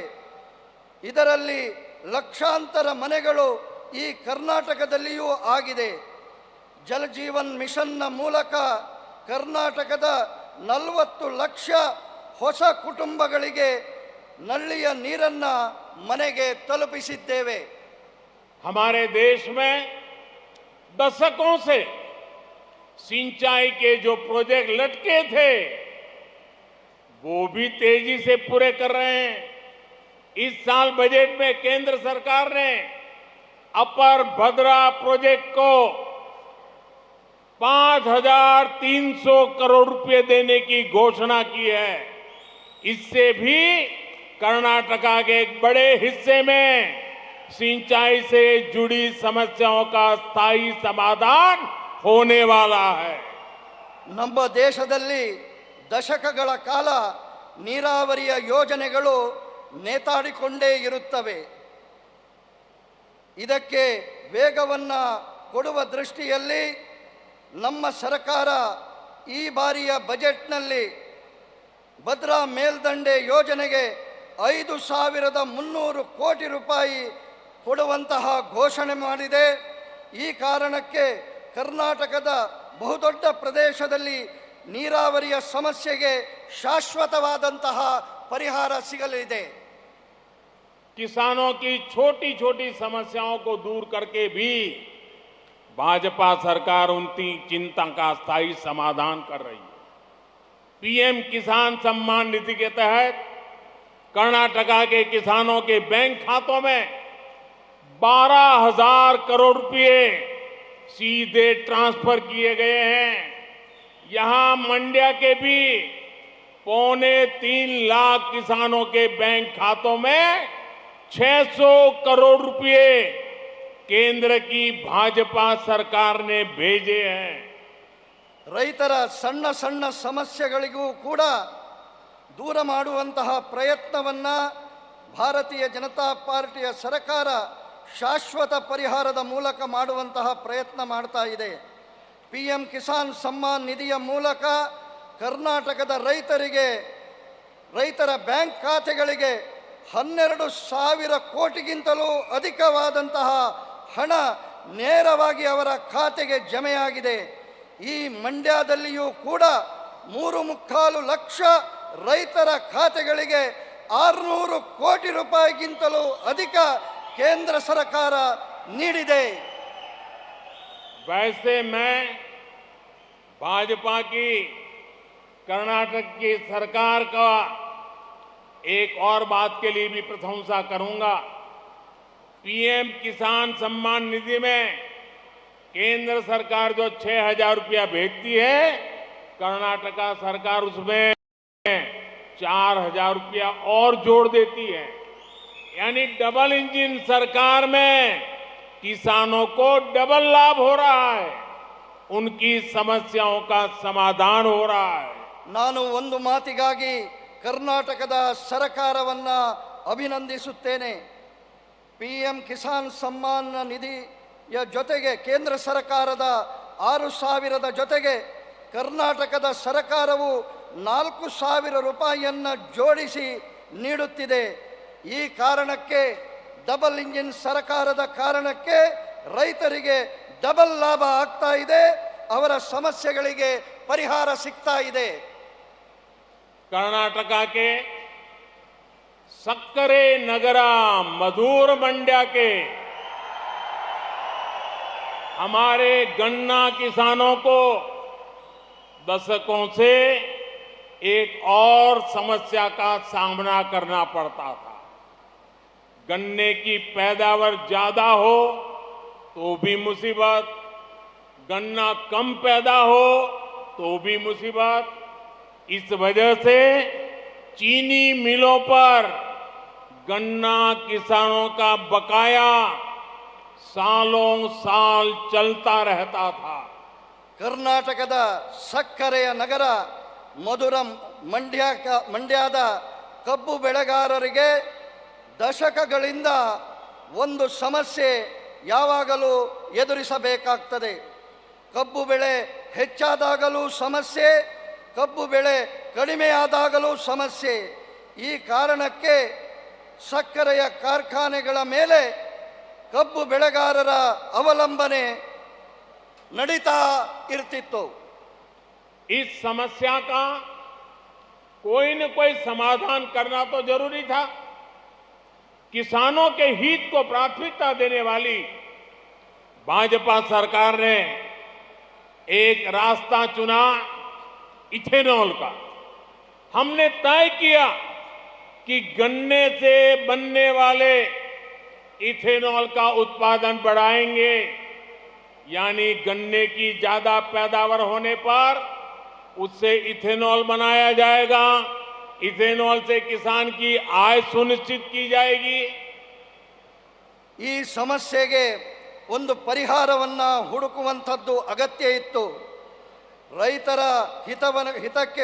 ಇದರಲ್ಲಿ ಲಕ್ಷಾಂತರ ಮನೆಗಳು ಈ ಕರ್ನಾಟಕದಲ್ಲಿಯೂ ಆಗಿದೆ. ಜಲ ಜೀವನ್ ಮಿಷನ್ನ ಮೂಲಕ ಕರ್ನಾಟಕದ 40 ಲಕ್ಷ ಹೊಸ ಕುಟುಂಬಗಳಿಗೆ ನಳ್ಳಿಯ ನೀರನ್ನು ಮನೆಗೆ ತಲುಪಿಸಿದ್ದೇವೆ. हमारे देश में दशकों से सिंचाई के जो प्रोजेक्ट लटके थे वो भी तेजी से पूरे कर रहे हैं। इस साल बजट में केंद्र सरकार ने अपर भद्रा प्रोजेक्ट को 5,300 करोड़ रुपए देने की घोषणा की है। इससे भी कर्नाटका के एक बड़े हिस्से में सिंचाई से जुड़ी समस्याओं का स्थायी समाधान होने वाला है। ನಮ್ಮ ದೇಶದಲ್ಲಿ ದಶಕಗಳ ಕಾಲ ನೀರಾವರಿಯ ಯೋಜನೆಗಳು ನೇತಾಡಿಕೊಂಡೇ ಇರುತ್ತವೆ. ಇದಕ್ಕೆ ವೇಗವನ್ನು ಕೊಡುವ ದೃಷ್ಟಿಯಲ್ಲಿ ನಮ್ಮ ಸರ್ಕಾರ ಈ ಬಾರಿಯ ಬಜೆಟ್ನಲ್ಲಿ ಭದ್ರಾ ಮೇಲ್ದಂಡೆ ಯೋಜನೆಗೆ 5,300 ಕೋಟಿ ರೂಪಾಯಿ ಕೊಡುವಂತಹ ಘೋಷಣೆ ಮಾಡಿದೆ. ಈ ಕಾರಣಕ್ಕೆ ಕರ್ನಾಟಕದ ಬಹುದೊಡ್ಡ ಪ್ರದೇಶದಲ್ಲಿ ನೀರಾವರಿಯ ಸಮಸ್ಯೆಗೆ ಶಾಶ್ವತವಾದಂತಹ ಪರಿಹಾರ ಸಿಗಲಿದೆ. किसानों की छोटी छोटी समस्याओं को दूर करके भी भाजपा सरकार उनकी चिंता का स्थायी समाधान कर रही है। पीएम किसान सम्मान निधि के तहत कर्नाटका के किसानों के बैंक खातों में 12,000 करोड़ रुपए सीधे ट्रांसफर किए गए हैं। यहां मंड्या के भी 3.25 लाख किसानों के बैंक खातों में 600 करोड़ रुपए केंद्र की भाजपा सरकार ने भेजे हैं। ರೈತರ ಸಣ್ಣ ಸಣ್ಣ ಸಮಸ್ಯೆಗಳಿಗೂ ಕೂಡ ದೂರ ಮಾಡುವಂತಹ ಪ್ರಯತ್ನವನ್ನು ಭಾರತೀಯ ಜನತಾ ಪಾರ್ಟಿಯ ಸರ್ಕಾರ ಶಾಶ್ವತ ಪರಿಹಾರದ ಮೂಲಕ ಮಾಡುವಂತಹ ಪ್ರಯತ್ನ ಮಾಡ್ತಾ ಇದೆ. PM ಕಿಸಾನ್ ಸಮ್ಮಾನ್ ನಿಧಿಯ ಮೂಲಕ ಕರ್ನಾಟಕದ ರೈತರ ಬ್ಯಾಂಕ್ ಖಾತೆಗಳಿಗೆ 12,000 ಕೋಟಿಗಿಂತಲೂ ಅಧಿಕವಾದಂತಹ ಹಣ ನೇರವಾಗಿ ಅವರ ಖಾತೆಗೆ ಜಮೆಯಾಗಿದೆ. ಈ ಮಂಡ್ಯದಲ್ಲಿಯೂ ಕೂಡ 3.25 ಲಕ್ಷ ರೈತರ ಖಾತೆಗಳಿಗೆ 600 ಕೋಟಿ ರೂಪಾಯಿಗಿಂತಲೂ ಅಧಿಕ ಕೇಂದ್ರ ಸರ್ಕಾರ ನೀಡಿದೆ. वैसे मैं भाजपा की कर्नाटक की सरकार का एक और बात के लिए भी प्रशंसा करूंगा। PM किसान सम्मान निधि में केंद्र सरकार जो 6,000 रुपया भेजती है, कर्नाटका सरकार उसमें 4,000 रुपया और जोड़ देती है। यानी डबल इंजन सरकार में किसानों को डबल लाभ हो रहा है, उनकी समस्याओं का समाधान हो रहा है। ನಾನು ಒಂದು ಮಾತಿಗಾಗಿ ಕರ್ನಾಟಕದ ಸರ್ಕಾರವನ್ನ ಅಭಿನಂದಿಸುತ್ತೇನೆ. PM ಕಿಸಾನ್ ಸಮ್ಮಾನ್ ನಿಧಿಯ ಜೊತೆಗೆ ಕೇಂದ್ರ ಸರ್ಕಾರದ 6,000 ಜೊತೆಗೆ ಕರ್ನಾಟಕದ ಸರ್ಕಾರವು 4,000 ರೂಪಾಯಿಯನ್ನು ಜೋಡಿಸಿ ನೀಡುತ್ತಿದೆ. ಈ ಕಾರಣಕ್ಕೆ ಡಬಲ್ ಇಂಜಿನ್ ಸರ್ಕಾರದ ಕಾರಣಕ್ಕೆ ರೈತರಿಗೆ ಡಬಲ್ ಲಾಭ ಆಗ್ತಾ ಇದೆ, ಅವರ ಸಮಸ್ಯೆಗಳಿಗೆ ಪರಿಹಾರ ಸಿಗ್ತಾ ಇದೆ. कर्नाटका के सक्करे नगरा मधुर मंड्या के हमारे गन्ना किसानों को दशकों से एक और समस्या का सामना करना पड़ता था। गन्ने की पैदावार ज्यादा हो तो भी मुसीबत, गन्ना कम पैदा हो तो भी मुसीबत। इस वजह से चीनी मिलों पर गन्ना किसानों का बकाया सालों साल चलता रहता था। ಕರ್ನಾಟಕದ ಸಕ್ಕರೆಯ ನಗರ ಮಧುರ ಮಂಡ್ಯದ ಕಬ್ಬು ಬೆಳೆಗಾರರಿಗೆ ದಶಕಗಳಿಂದ ಒಂದು ಸಮಸ್ಯೆ ಯಾವಾಗಲೂ ಎದುರಿಸಬೇಕಾಗ್ತದೆ. ಕಬ್ಬು ಬೆಳೆ ಹೆಚ್ಚಾದಾಗಲೂ ಸಮಸ್ಯೆ, ಕಬ್ಬು ಬೆಳೆ ಕಡಿಮೆಯಾದಾಗಲೂ ಸಮಸ್ಯೆ. ಈ ಕಾರಣಕ್ಕೆ ಸಕ್ಕರೆಯ ಕಾರ್ಖಾನೆಗಳ ಮೇಲೆ ಕಬ್ಬು ಬೆಳೆಗಾರರ ಅವಲಂಬನೆ ನಡೀತಾ ಇರ್ತಿತ್ತು. इस समस्या का कोई न कोई समाधान करना तो जरूरी था। किसानों के हित को प्राथमिकता देने वाली भाजपा सरकार ने एक रास्ता चुना, इथेनॉल का। हमने तय किया कि गन्ने से बनने वाले इथेनॉल का उत्पादन बढ़ाएंगे, यानी गन्ने की ज्यादा पैदावार होने पर उससे इथेनॉल बनाया जाएगा। इथेनॉल से किसान की आय सुनिश्चित की जाएगी। ಈ ಸಮಸ್ಯೆಗೆ ಒಂದು ಪರಿಹಾರವನ್ನು ಹುಡುಕುವಂಥದ್ದು ಅಗತ್ಯ ಇತ್ತು. ರೈತರ ಹಿತಕ್ಕೆ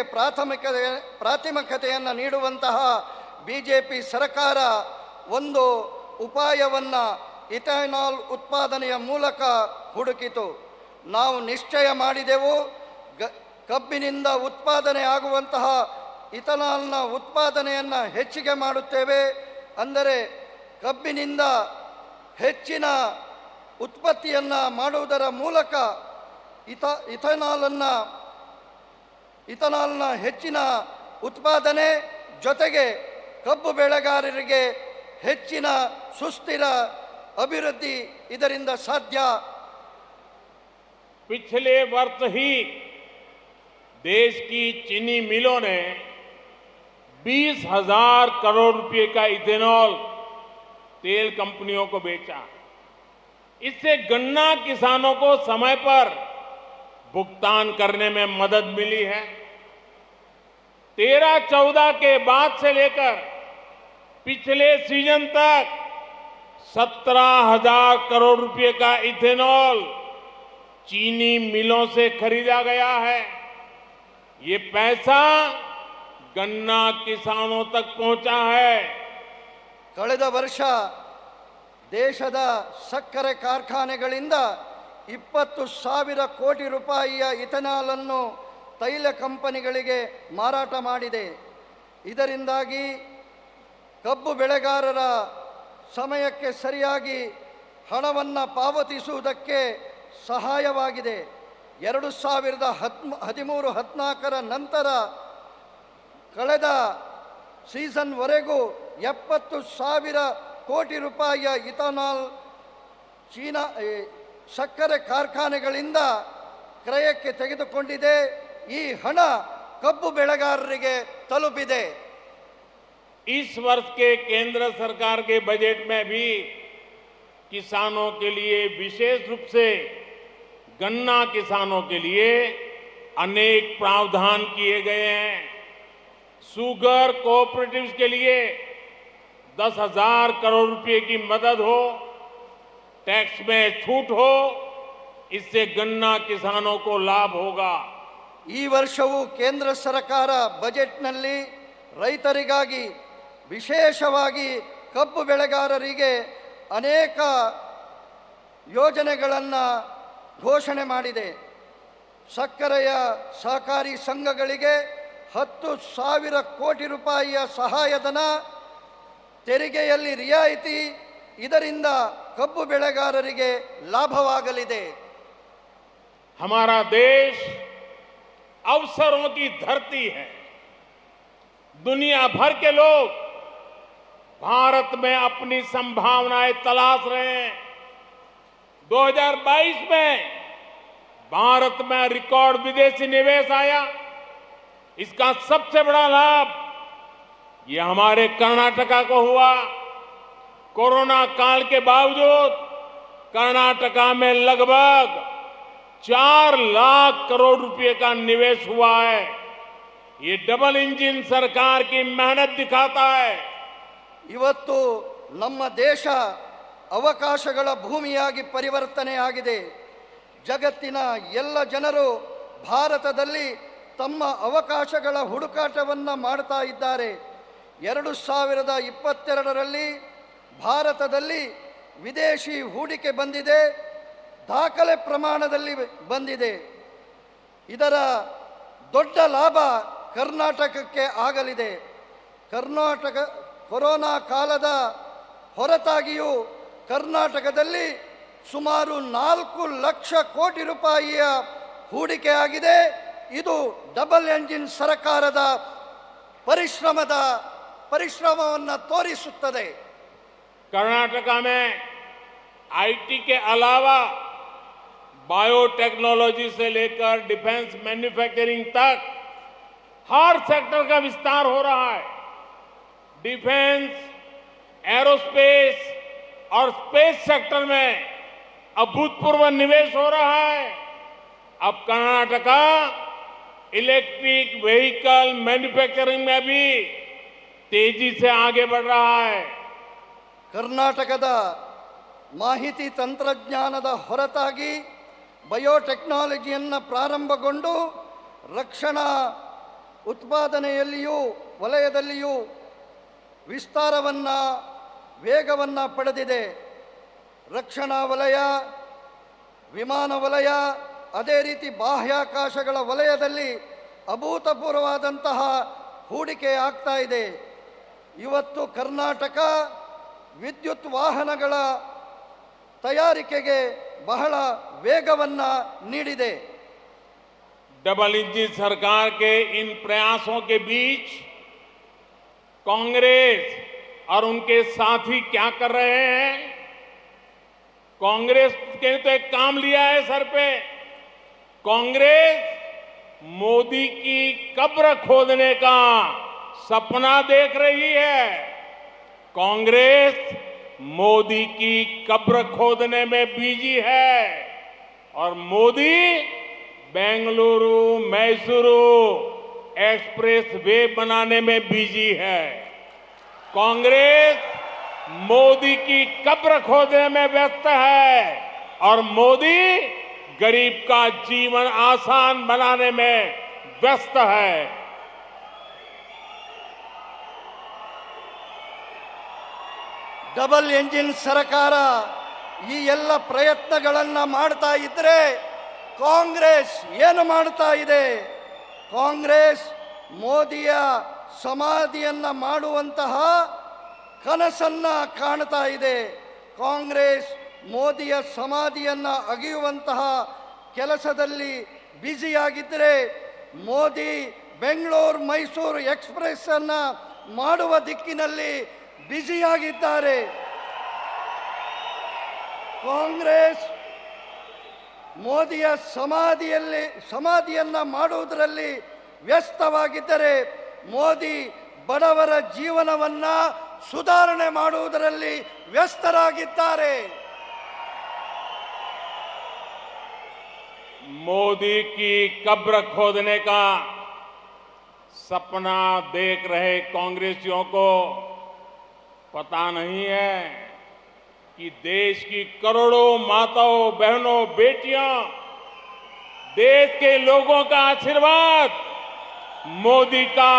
ಪ್ರಾಥಮಿಕತೆಯನ್ನು ನೀಡುವಂತಹ ಬಿಜೆಪಿ ಸರ್ಕಾರ ಒಂದು ಉಪಾಯವನ್ನು ಇಥೆನಾಲ್ ಉತ್ಪಾದನೆಯ ಮೂಲಕ ಹುಡುಕಿತು. ನಾವು ನಿಶ್ಚಯ ಮಾಡಿದೆವು, ಕಬ್ಬಿನಿಂದ ಉತ್ಪಾದನೆ ಆಗುವಂತಹ ಇಥೆನಾಲ್ನ ಉತ್ಪಾದನೆಯನ್ನು ಹೆಚ್ಚಿಗೆ ಮಾಡುತ್ತೇವೆ. ಅಂದರೆ ಕಬ್ಬಿನಿಂದ ಹೆಚ್ಚಿನ ಉತ್ಪತ್ತಿಯನ್ನು ಮಾಡುವುದರ ಮೂಲಕ ಇಥೆನಾಲ್ನ ಹೆಚ್ಚಿನ ಉತ್ಪಾದನೆ ಜೊತೆಗೆ ಕಬ್ಬು ಬೆಳೆಗಾರರಿಗೆ ಹೆಚ್ಚಿನ ಸುಸ್ಥಿರ ಅಭಿವೃದ್ಧಿ ಇದರಿಂದ ಸಾಧ್ಯ. पिछले वर्ष ही देश की चीनी मिलों ने 20,000 करोड़ रुपए का इथेनॉल तेल कंपनियों को बेचा। इससे गन्ना किसानों को समय पर भुगतान करने में मदद मिली है। 13-14 के बाद से लेकर पिछले सीजन तक 17,000 करोड़ रुपए का इथेनॉल चीनी मिलों से खरीदा गया है। ये पैसा गन्ना किसानों तक पहुंचा है। ಕಳೆದ ವರ್ಷ ದೇಶದ ಸಕ್ಕರೆ ಕಾರ್ಖಾನೆಗಳಿಂದ 20,000 ಕೋಟಿ ರೂಪಾಯಿಯ ಇಥನಾಲನ್ನು ತೈಲ ಕಂಪನಿಗಳಿಗೆ ಮಾರಾಟ ಮಾಡಿದೆ. ಇದರಿಂದಾಗಿ ಕಬ್ಬು ಬೆಳೆಗಾರರ ಸಮಯಕ್ಕೆ ಸರಿಯಾಗಿ ಹಣವನ್ನು ಪಾವತಿಸುವುದಕ್ಕೆ ಸಹಾಯವಾಗಿದೆ. 2013-14ರ ನಂತರ ಕಳೆದ ಸೀಸನ್ವರೆಗೂ 70,000 ಕೋಟಿ ರೂಪಾಯಿಯ ಇಥನಾಲ್ ಸಕ್ಕರೆ ಕಾರ್ಖಾನೆಗಳಿಂದ ಕ್ರಯಕ್ಕೆ ತೆಗೆದುಕೊಂಡಿದೆ. ಈ ಹಣ ಕಬ್ಬು ಬೆಳೆಗಾರರಿಗೆ ತಲುಪಿದೆ. इस वर्ष के केंद्र सरकार के बजट में भी किसानों के लिए विशेष रूप से गन्ना किसानों के लिए अनेक प्रावधान किए गए हैं. शुगर कोऑपरेटिव्स के लिए 10,000 करोड़ रुपए की मदद हो, टैक्स में छूट हो, इससे गन्ना किसानों को लाभ होगा. ಈ ವರ್ಷವೂ ಕೇಂದ್ರ ಸರ್ಕಾರ ಬಜೆಟ್ನಲ್ಲಿ ರೈತರಿಗಾಗಿ ವಿಶೇಷವಾಗಿ ಕಬ್ಬು ಬೆಳೆಗಾರರಿಗೆ ಅನೇಕ ಯೋಜನೆಗಳನ್ನು ಘೋಷಣೆ ಮಾಡಿದೆ. ಸಕ್ಕರೆಯ ಸಹಕಾರಿ ಸಂಘಗಳಿಗೆ 10,000 ಕೋಟಿ ರೂಪಾಯಿಯ ಸಹಾಯಧನ, ತೆರಿಗೆಯಲ್ಲಿ ರಿಯಾಯಿತಿ, ಇದರಿಂದ ಕಬ್ಬು ಬೆಳೆಗಾರರಿಗೆ ಲಾಭವಾಗಲಿದೆ. हमारा देश अवसरों की धरती है. दुनिया भर के लोग भारत में अपनी संभावनाएं तलाश रहे हैं. 2022 में भारत में रिकॉर्ड विदेशी निवेश आया. इसका सबसे बड़ा लाभ ये हमारे कर्नाटका को हुआ. कोरोना काल के बावजूद कर्नाटका में लगभग 4 लाख करोड़ रुपए का निवेश हुआ है. ये डबल इंजन सरकार की मेहनत दिखाता है. ಇವತ್ತು ನಮ್ಮ ದೇಶ ಅವಕಾಶಗಳ ಭೂಮಿಯಾಗಿ ಪರಿವರ್ತನೆಯಾಗಿದೆ. ಜಗತ್ತಿನ ಎಲ್ಲ ಜನರು ಭಾರತದಲ್ಲಿ ತಮ್ಮ ಅವಕಾಶಗಳ ಹುಡುಕಾಟವನ್ನು ಮಾಡ್ತಾ ಇದ್ದಾರೆ. 2022ರಲ್ಲಿ ಭಾರತದಲ್ಲಿ ವಿದೇಶಿ ಹೂಡಿಕೆ ಬಂದಿದೆ, ದಾಖಲೆ ಪ್ರಮಾಣದಲ್ಲಿ ಬಂದಿದೆ. ಇದರ ದೊಡ್ಡ ಲಾಭ ಕರ್ನಾಟಕಕ್ಕೆ ಆಗಲಿದೆ. ಕರ್ನಾಟಕ ಕೊರೋನಾ ಕಾಲದ ಹೊರತಾಗಿಯೂ ಕರ್ನಾಟಕದಲ್ಲಿ ಸುಮಾರು 4 ಲಕ್ಷ ಕೋಟಿ ರೂಪಾಯಿಯ ಹೂಡಿಕೆ ಆಗಿದೆ. ಇದು ಡಬಲ್ ಎಂಜಿನ್ ಸರ್ಕಾರದ ಪರಿಶ್ರಮವನ್ನು ತೋರಿಸುತ್ತದೆ. कर्नाटका में आईटी के अलावा बायोटेक्नोलॉजी से लेकर डिफेंस मैन्युफैक्चरिंग तक हर सेक्टर का विस्तार हो रहा है. डिफेंस, एरोस्पेस और स्पेस सेक्टर में अभूतपूर्व निवेश हो रहा है. अब कर्नाटका इलेक्ट्रिक व्हीकल मैन्युफैक्चरिंग में भी तेजी से आगे बढ़ रहा है. ಕರ್ನಾಟಕದ ಮಾಹಿತಿ ತಂತ್ರಜ್ಞಾನದ ಹೊರತಾಗಿ ಬಯೋಟೆಕ್ನಾಲಜಿಯನ್ನು ಪ್ರಾರಂಭಗೊಂಡು ರಕ್ಷಣಾ ಉತ್ಪಾದನೆಯಲ್ಲಿಯೂ ವಲಯದಲ್ಲಿಯೂ ವಿಸ್ತಾರವನ್ನು ವೇಗವನ್ನು ಪಡೆದಿದೆ. ರಕ್ಷಣಾ ವಲಯ, ವಿಮಾನ ವಲಯ, ಅದೇ ರೀತಿ ಬಾಹ್ಯಾಕಾಶಗಳ ವಲಯದಲ್ಲಿ ಅಭೂತಪೂರ್ವವಾದಂತಹ ಹೂಡಿಕೆ ಆಗ್ತಾ ಇದೆ. ಇವತ್ತು ಕರ್ನಾಟಕ ವಿದ್ಯುತ್ ವಾಹನಗಳ ತಯಾರಿಕೆಗೆ ಬಹಳ ವೇಗವನ್ನು ನೀಡಿದೆ. डबल इंजन सरकार के इन प्रयासों के बीच कांग्रेस और उनके साथी क्या कर रहे हैं? कांग्रेस ने तो एक काम लिया है सर पे. कांग्रेस मोदी की कब्र खोदने का सपना देख रही है. कांग्रेस मोदी की कब्र खोदने में बिजी है और मोदी बेंगलुरु मैसूरू एक्सप्रेस वे बनाने में बिजी है. कांग्रेस मोदी की कब्र खोदने में व्यस्त है और मोदी गरीब का जीवन आसान बनाने में व्यस्त है. ಡಬಲ್ ಎಂಜಿನ್ ಸರ್ಕಾರ ಈ ಎಲ್ಲ ಪ್ರಯತ್ನಗಳನ್ನು ಮಾಡ್ತಾ ಇದ್ದರೆ ಕಾಂಗ್ರೆಸ್ ಏನು ಮಾಡ್ತಾ ಇದೆ? ಕಾಂಗ್ರೆಸ್ ಮೋದಿಯ ಸಮಾಧಿಯನ್ನು ಮಾಡುವಂತಹ ಕನಸನ್ನು ಕಾಣ್ತಾ ಇದೆ. ಕಾಂಗ್ರೆಸ್ ಮೋದಿಯ ಸಮಾಧಿಯನ್ನು ಅಗೆಯುವಂತಹ ಕೆಲಸದಲ್ಲಿ ಬ್ಯುಸಿಯಾಗಿದ್ದರೆ ಮೋದಿ ಬೆಂಗಳೂರು ಮೈಸೂರು ಎಕ್ಸ್ಪ್ರೆಸ್ ಅನ್ನು ಮಾಡುವ ದಿಕ್ಕಿನಲ್ಲಿ ಬ್ಯುಸಿಯಾಗಿದ್ದಾರೆ. ಕಾಂಗ್ರೆಸ್ ಮೋದಿಯ ಸಮಾಧಿಯನ್ನು ಮಾಡುವುದರಲ್ಲಿ ವ್ಯಸ್ತವಾಗಿದ್ದರೆ ಮೋದಿ ಬಡವರ ಜೀವನವನ್ನು ಸುಧಾರಣೆ ಮಾಡುವುದರಲ್ಲಿ ವ್ಯಸ್ತರಾಗಿದ್ದಾರೆ. मोदी की कब्र खोदने का सपना देख रहे कांग्रेसियों को पता नहीं है कि देश की करोड़ों माताओं बहनों बेटियां, देश के लोगों का आशीर्वाद मोदी का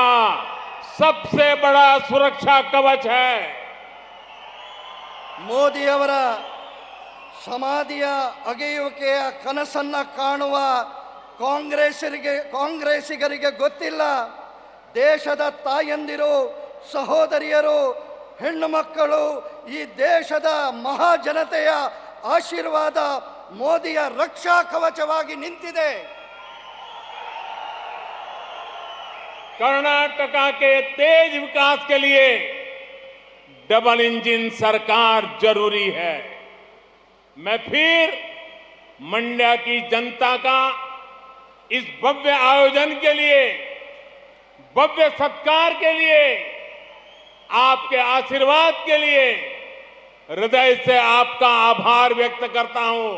सबसे बड़ा सुरक्षा कवच है. ಮೋದಿಯವರ ಸಮಾಧಿಯ ಅಗೆಯುವಿಕೆಯ ಕನಸನ್ನು ಕಾಣುವ ಕಾಂಗ್ರೆಸ್ಸಿಗರಿಗೆ ಗೊತ್ತಿಲ್ಲ, ದೇಶದ ತಾಯಂದಿರು, ಸಹೋದರಿಯರು, ಹೆಣ್ಣು ಮಕ್ಕಳು, ಈ ದೇಶದ ಮಹಾಜನತೆಯ ಆಶೀರ್ವಾದ ಮೋದಿಯ ರಕ್ಷಾ ಕವಚವಾಗಿ ನಿಂತಿದೆ. कर्नाटका के तेज विकास के लिए डबल इंजन सरकार जरूरी है. मैं फिर मंड्या की जनता का इस भव्य आयोजन के लिए, भव्य सत्कार के लिए, आपके आशीर्वाद के लिए हृदय से आपका आभार व्यक्त करता हूं.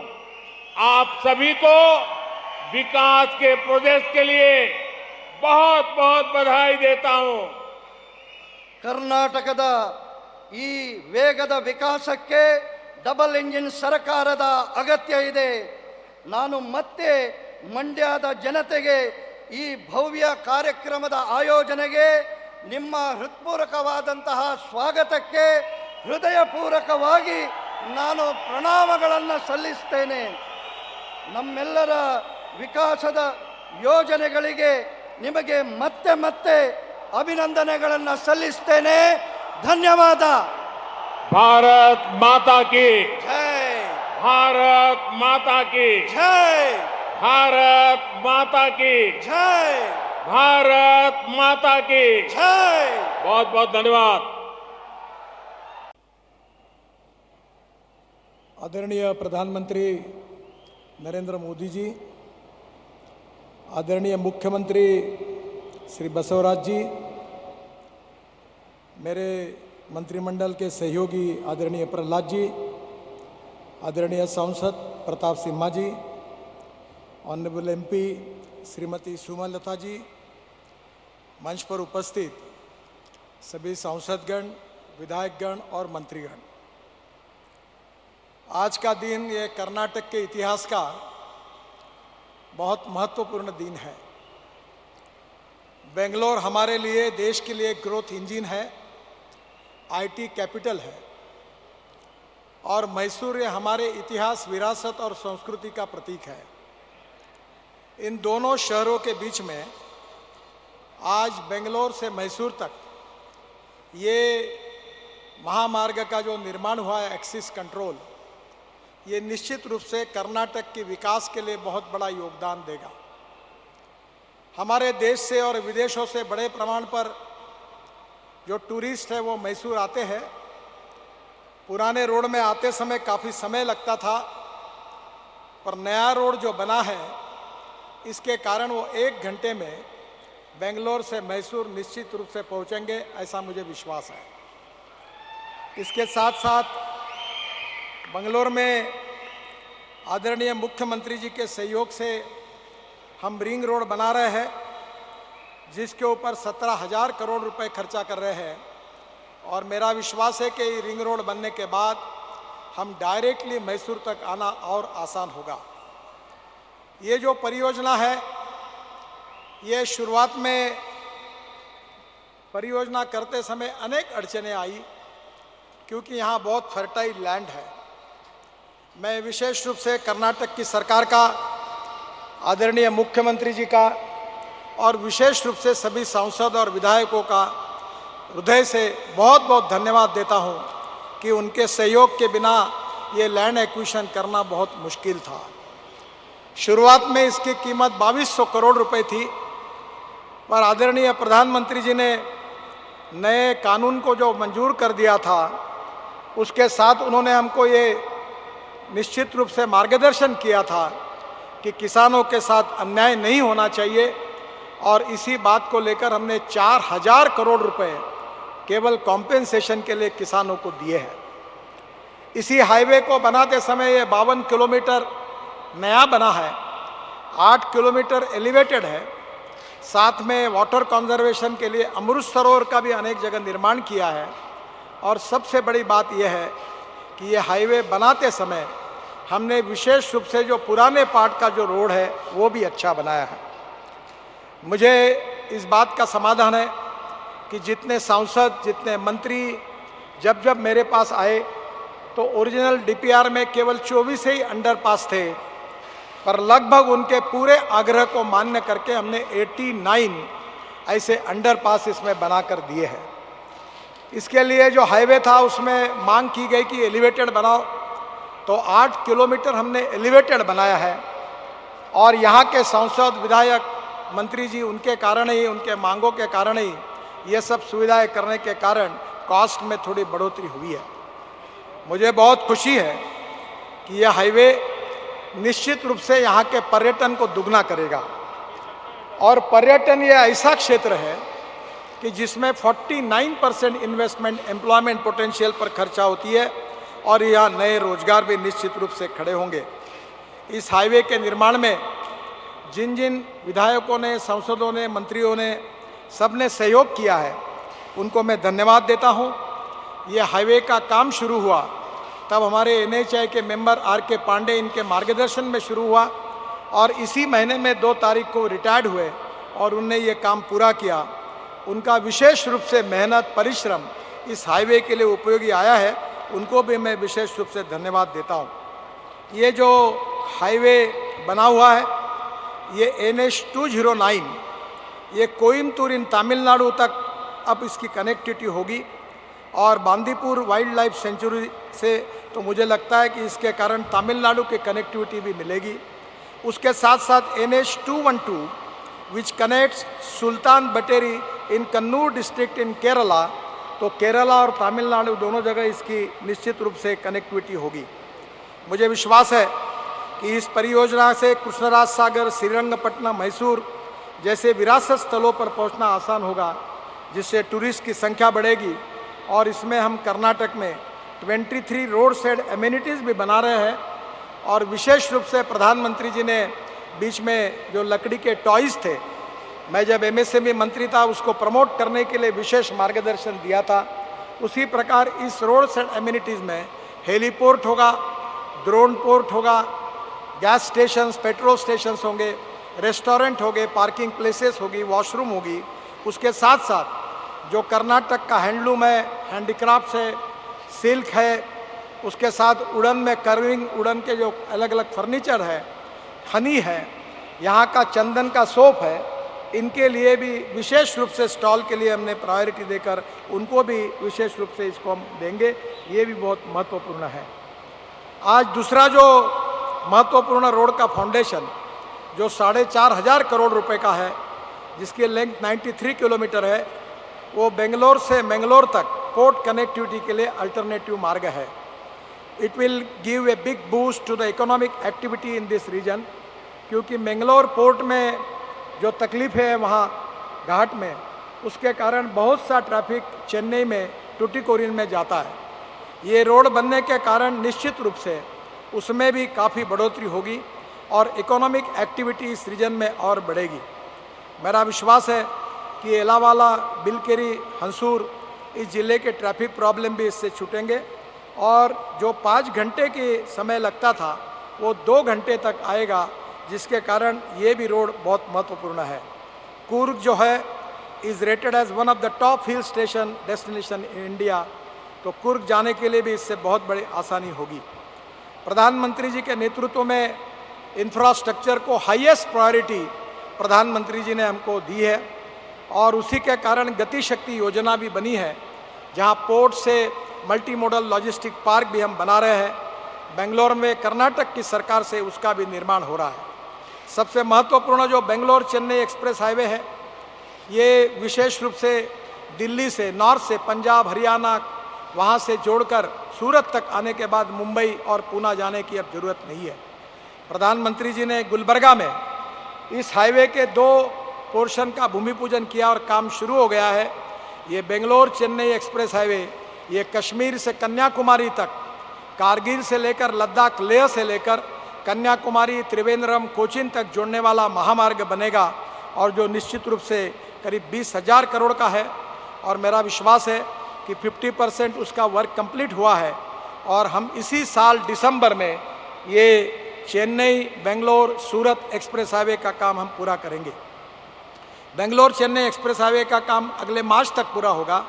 आप सभी को विकास के प्रोजेक्ट के लिए बहुत बहुत बधाई देता हूं. ಕರ್ನಾಟಕದ ಈ ವೇಗದ ವಿಕಾಸಕ್ಕೆ ಡಬಲ್ ಇಂಜಿನ್ ಸರ್ಕಾರದ ಅಗತ್ಯ ಇದೆ. ನಾನು ಮತ್ತೆ ಮಂಡ್ಯದ ಜನತೆಗೆ ಈ ಭವ್ಯ ಕಾರ್ಯಕ್ರಮದ ಆಯೋಜನೆಗೆ ನಿಮ್ಮ ಹೃತ್ಪೂರ್ವಕವಾದಂತಹ ಸ್ವಾಗತಕ್ಕೆ ಹೃದಯಪೂರ್ವಕವಾಗಿ ನಾನು ಪ್ರಣಾಮಗಳನ್ನು ಸಲ್ಲಿಸ್ತೇನೆ. ನಮ್ಮೆಲ್ಲರ ವಿಕಾಸದ ಯೋಜನೆಗಳಿಗೆ ನಿಮಗೆ ಮತ್ತೆ ಮತ್ತೆ ಅಭಿನಂದನೆಗಳನ್ನು ಸಲ್ಲಿಸ್ತೇನೆ. ಧನ್ಯವಾದ. भारत माता की ಜೈ, भारत माता की ಜೈ, भारत माता की ಜೈ, भारत माता की ಜೈ. बहुत बहुत धन्यवाद. आदरणीय प्रधानमंत्री नरेंद्र मोदी जी, आदरणीय मुख्यमंत्री श्री बसवराज जी, मेरे मंत्रिमंडल के सहयोगी आदरणीय प्रहलाद जी, आदरणीय सांसद प्रताप सिम्हा जी, ऑनरेबल एमपी श्रीमती सुमलता जी, मंच पर उपस्थित सभी सांसदगण, विधायकगण और मंत्रीगण, आज का दिन ये कर्नाटक के इतिहास का बहुत महत्वपूर्ण दिन है. बेंगलोर हमारे लिए, देश के लिए ग्रोथ इंजन है, आईटी कैपिटल है, और मैसूर ये हमारे इतिहास, विरासत और संस्कृति का प्रतीक है. इन दोनों शहरों के बीच में आज बेंगलोर से मैसूर तक ये महामार्ग का जो निर्माण हुआ है, एक्सिस कंट्रोल, ये निश्चित रूप से कर्नाटक के विकास के लिए बहुत बड़ा योगदान देगा. हमारे देश से और विदेशों से बड़े प्रमाण पर जो टूरिस्ट है वो मैसूर आते हैं. पुराने रोड में आते समय काफ़ी समय लगता था, पर नया रोड जो बना है इसके कारण वो 1 घंटे में बेंगलोर से मैसूर निश्चित रूप से पहुंचेंगे, ऐसा मुझे विश्वास है. इसके साथ साथ बेंगलोर में आदरणीय मुख्यमंत्री जी के सहयोग से हम रिंग रोड बना रहे हैं, जिसके ऊपर 17,000 करोड़ रुपए खर्चा कर रहे हैं. और मेरा विश्वास है कि रिंग रोड बनने के बाद हम डायरेक्टली मैसूर तक आना और आसान होगा. ये जो परियोजना है, ये शुरुआत में परियोजना करते समय अनेक अड़चनें आई, क्योंकि यहाँ बहुत फर्टाइल लैंड है। मैं विशेष रूप से कर्नाटक की सरकार का, आदरणीय मुख्यमंत्री जी का और विशेष रूप से सभी सांसद और विधायकों का हृदय से बहुत बहुत धन्यवाद देता हूँ कि उनके सहयोग के बिना ये लैंड एक्विजिशन करना बहुत मुश्किल था। शुरुआत में इसकी कीमत 2200 करोड़ रुपए थी, पर आदरणीय प्रधानमंत्री जी ने नए कानून को जो मंजूर कर दिया था, उसके साथ उन्होंने हमको ये निश्चित रूप से मार्गदर्शन किया था कि किसानों के साथ अन्याय नहीं होना चाहिए, और इसी बात को लेकर हमने 4000 करोड़ रुपए केवल कॉम्पेंसेशन के लिए किसानों को दिए हैं। इसी हाईवे को बनाते समय ये 52 किलोमीटर नया बना है, 8 किलोमीटर एलिवेटेड है, साथ में वाटर कंजर्वेशन के लिए अमृत सरोवर का भी अनेक जगह निर्माण किया है। और सबसे बड़ी बात यह है कि ये हाईवे बनाते समय हमने विशेष रूप से जो पुराने पार्ट का जो रोड है वो भी अच्छा बनाया है। मुझे इस बात का समाधान है कि जितने सांसद, जितने मंत्री जब जब मेरे पास आए तो ओरिजिनल डीपीआर में केवल 24 ही अंडरपास थे, पर लगभग उनके पूरे आग्रह को मान्य करके हमने 89 ऐसे अंडरपास इसमें बनाकर दिए हैं। इसके लिए जो हाईवे था उसमें मांग की गई कि एलिवेटेड बनाओ, तो 8 किलोमीटर हमने एलिवेटेड बनाया है। और यहाँ के सांसद, विधायक, मंत्री जी, उनके कारण ही, उनके मांगों के कारण ही ये सब सुविधाएं करने के कारण कॉस्ट में थोड़ी बढ़ोतरी हुई है। मुझे बहुत खुशी है कि यह हाईवे निश्चित रूप से यहाँ के पर्यटन को दुगना करेगा। और पर्यटन ये ऐसा क्षेत्र है कि जिसमें 49% इन्वेस्टमेंट एम्प्लॉयमेंट पोटेंशियल पर खर्चा होती है, और यहाँ नए रोजगार भी निश्चित रूप से खड़े होंगे। इस हाईवे के निर्माण में जिन जिन विधायकों ने, सांसदों ने, मंत्रियों ने, सबने सहयोग किया है, उनको मैं धन्यवाद देता हूँ। ये हाईवे का काम शुरू हुआ तब हमारे NHAI के मेंबर RK पांडे, इनके मार्गदर्शन में शुरू हुआ, और इसी महीने में 2 तारीख को रिटायर्ड हुए और उनने ये काम पूरा किया। उनका विशेष रूप से मेहनत, परिश्रम इस हाईवे के लिए उपयोगी आया है, उनको भी मैं विशेष रूप से धन्यवाद देता हूँ। ये जो हाईवे बना हुआ है, ये NH 209, ये कोयम्बतूर इन तमिलनाडु तक अब इसकी कनेक्टिविटी होगी, और बांदीपुर वाइल्ड लाइफ सेंचुरी से तो मुझे लगता है कि इसके कारण तमिलनाडु की कनेक्टिविटी भी मिलेगी। उसके साथ साथ NH 212 which connects Sultan Bathery in Kannur district in Kerala, तो केरला और तमिलनाडु दोनों जगह इसकी निश्चित रूप से कनेक्टिविटी होगी। मुझे विश्वास है कि इस परियोजना से कृष्णराज सागर, श्रीरंगपट्टनम, मैसूर जैसे विरासत स्थलों पर पहुंचना आसान होगा, जिससे टूरिस्ट की संख्या बढ़ेगी। और इसमें हम कर्नाटक में 23 रोड साइड एमिनिटीज़ भी बना रहे हैं। और विशेष रूप से प्रधानमंत्री जी ने बीच में जो लकड़ी के टॉयज़ थे, मैं जब MSME मंत्री था उसको प्रमोट करने के लिए विशेष मार्गदर्शन दिया था। उसी प्रकार इस रोड साइड एमिनिटीज़ में हेलीपोर्ट होगा, ड्रोन पोर्ट होगा, गैस स्टेशंस, पेट्रोल स्टेशंस होंगे, रेस्टोरेंट होंगे, पार्किंग प्लेसेस होगी, वॉशरूम होगी। उसके साथ साथ जो कर्नाटक का हैंडलूम है, हैंडीक्राफ्ट्स है, सिल्क है, उसके साथ उड़न में कर्विंग, उड़न के जो अलग अलग फर्नीचर है, हनी है, यहाँ का चंदन का सोप है, इनके लिए भी विशेष रूप से स्टॉल के लिए हमने प्रायोरिटी देकर उनको भी विशेष रूप से इसको हम देंगे। ये भी बहुत महत्वपूर्ण है। आज दूसरा जो महत्वपूर्ण रोड का फाउंडेशन जो 4500 करोड़ रुपए का है, जिसकी लेंथ 93 किलोमीटर है, वो बेंगलोर से मैंगलोर तक पोर्ट कनेक्टिविटी के लिए अल्टरनेटिव मार्ग है। It will give a big boost to the economic activity in this region, क्योंकि मैंगलोर पोर्ट में जो तकलीफ है वहाँ घाट में, उसके कारण बहुत सा ट्रैफिक चेन्नई में टुटीकोरिन में जाता है। ये रोड बनने के कारण निश्चित रूप से उसमें भी काफ़ी बढ़ोतरी होगी और इकोनॉमिक एक्टिविटी इस रीजन में और बढ़ेगी। मेरा विश्वास है कि एलावाला, बिलकेरी, हंसूर इस ज़िले के ट्रैफिक प्रॉब्लम भी इससे छूटेंगे और जो 5 घंटे के समय लगता था वो 2 घंटे तक आएगा, जिसके कारण ये भी रोड बहुत महत्वपूर्ण है। कूर्ग जो है is rated as one of the top hill station destination in India तो कुर्ग जाने के लिए भी इससे बहुत बड़ी आसानी होगी। प्रधानमंत्री जी के नेतृत्व में इंफ्रास्ट्रक्चर को हाईएस्ट प्रायोरिटी प्रधानमंत्री जी ने हमको दी है और उसी के कारण गति शक्ति योजना भी बनी है, जहां पोर्ट से मल्टी मॉडल लॉजिस्टिक पार्क भी हम बना रहे हैं। बेंगलोर में कर्नाटक की सरकार से उसका भी निर्माण हो रहा है। सबसे महत्वपूर्ण जो बेंगलोर चेन्नई एक्सप्रेस हाईवे है, ये विशेष रूप से दिल्ली से, नॉर्थ से, पंजाब हरियाणा वहाँ से जोड़कर सूरत तक आने के बाद मुंबई और पूना जाने की अब ज़रूरत नहीं है। प्रधानमंत्री जी ने गुलबर्गा में इस हाईवे के 2 पोर्शन का भूमि पूजन किया और काम शुरू हो गया है। ये बेंगलोर चेन्नई एक्सप्रेस हाईवे ये कश्मीर से कन्याकुमारी तक, कारगिल से लेकर लद्दाख लेह से लेकर कन्याकुमारी त्रिवेंद्रम कोचीन तक जोड़ने वाला महामार्ग बनेगा और जो निश्चित रूप से करीब 20,000 करोड़ का है और मेरा विश्वास है कि 50% उसका वर्क कंप्लीट हुआ है और हम इसी साल दिसंबर में ये चेन्नई बेंगलोर सूरत एक्सप्रेस हाईवे का काम हम पूरा करेंगे। बेंगलोर चेन्नई एक्सप्रेस हाईवे का काम अगले मार्च तक पूरा होगा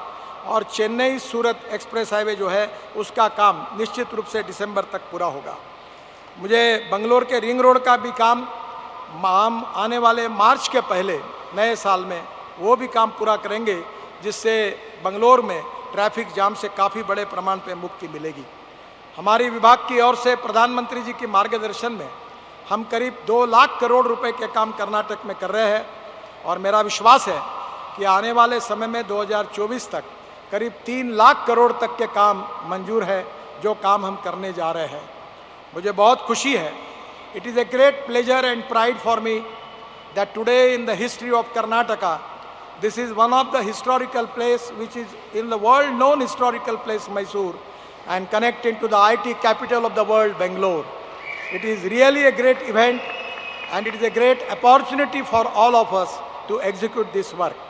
और चेन्नई सूरत एक्सप्रेस हाईवे जो है उसका काम निश्चित रूप से दिसंबर तक पूरा होगा। मुझे बंगलोर के रिंग रोड का भी काम हम आने वाले मार्च के पहले नए साल में वो भी काम पूरा करेंगे, जिससे बंगलोर में ट्रैफिक जाम से काफ़ी बड़े प्रमाण पे मुक्ति मिलेगी। हमारी विभाग की ओर से प्रधानमंत्री जी के मार्गदर्शन में हम करीब 2 लाख करोड़ रुपए के काम कर्नाटक में कर रहे हैं और मेरा विश्वास है कि आने वाले समय में 2024 तक करीब 3 लाख करोड़ तक के काम मंजूर है, जो काम हम करने जा रहे हैं। मुझे बहुत खुशी है। It is a great pleasure and pride for me that today in the history of Karnataka this is one of the historical place which is in the world known historical place Mysore and connected to the IT capital of the world Bangalore. It is really a great event and it is a great opportunity for all of us to execute this work.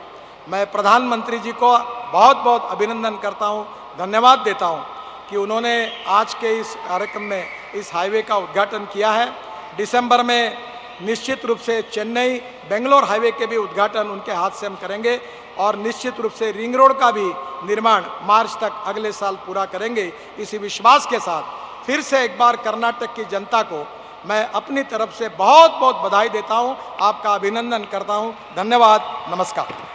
मैं प्रधानमंत्री जी को बहुत बहुत अभिनंदन करता हूँ, धन्यवाद देता हूँ कि उन्होंने आज के इस कार्यक्रम में इस हाईवे का उद्घाटन किया है। दिसंबर में निश्चित रूप से चेन्नई बेंगलोर हाईवे के भी उद्घाटन उनके हाथ से हम करेंगे और निश्चित रूप से रिंग रोड का भी निर्माण मार्च तक अगले साल पूरा करेंगे। इसी विश्वास के साथ फिर से एक बार कर्नाटक की जनता को मैं अपनी तरफ से बहुत बहुत बधाई देता हूं, आपका अभिनंदन करता हूं। धन्यवाद, नमस्कार।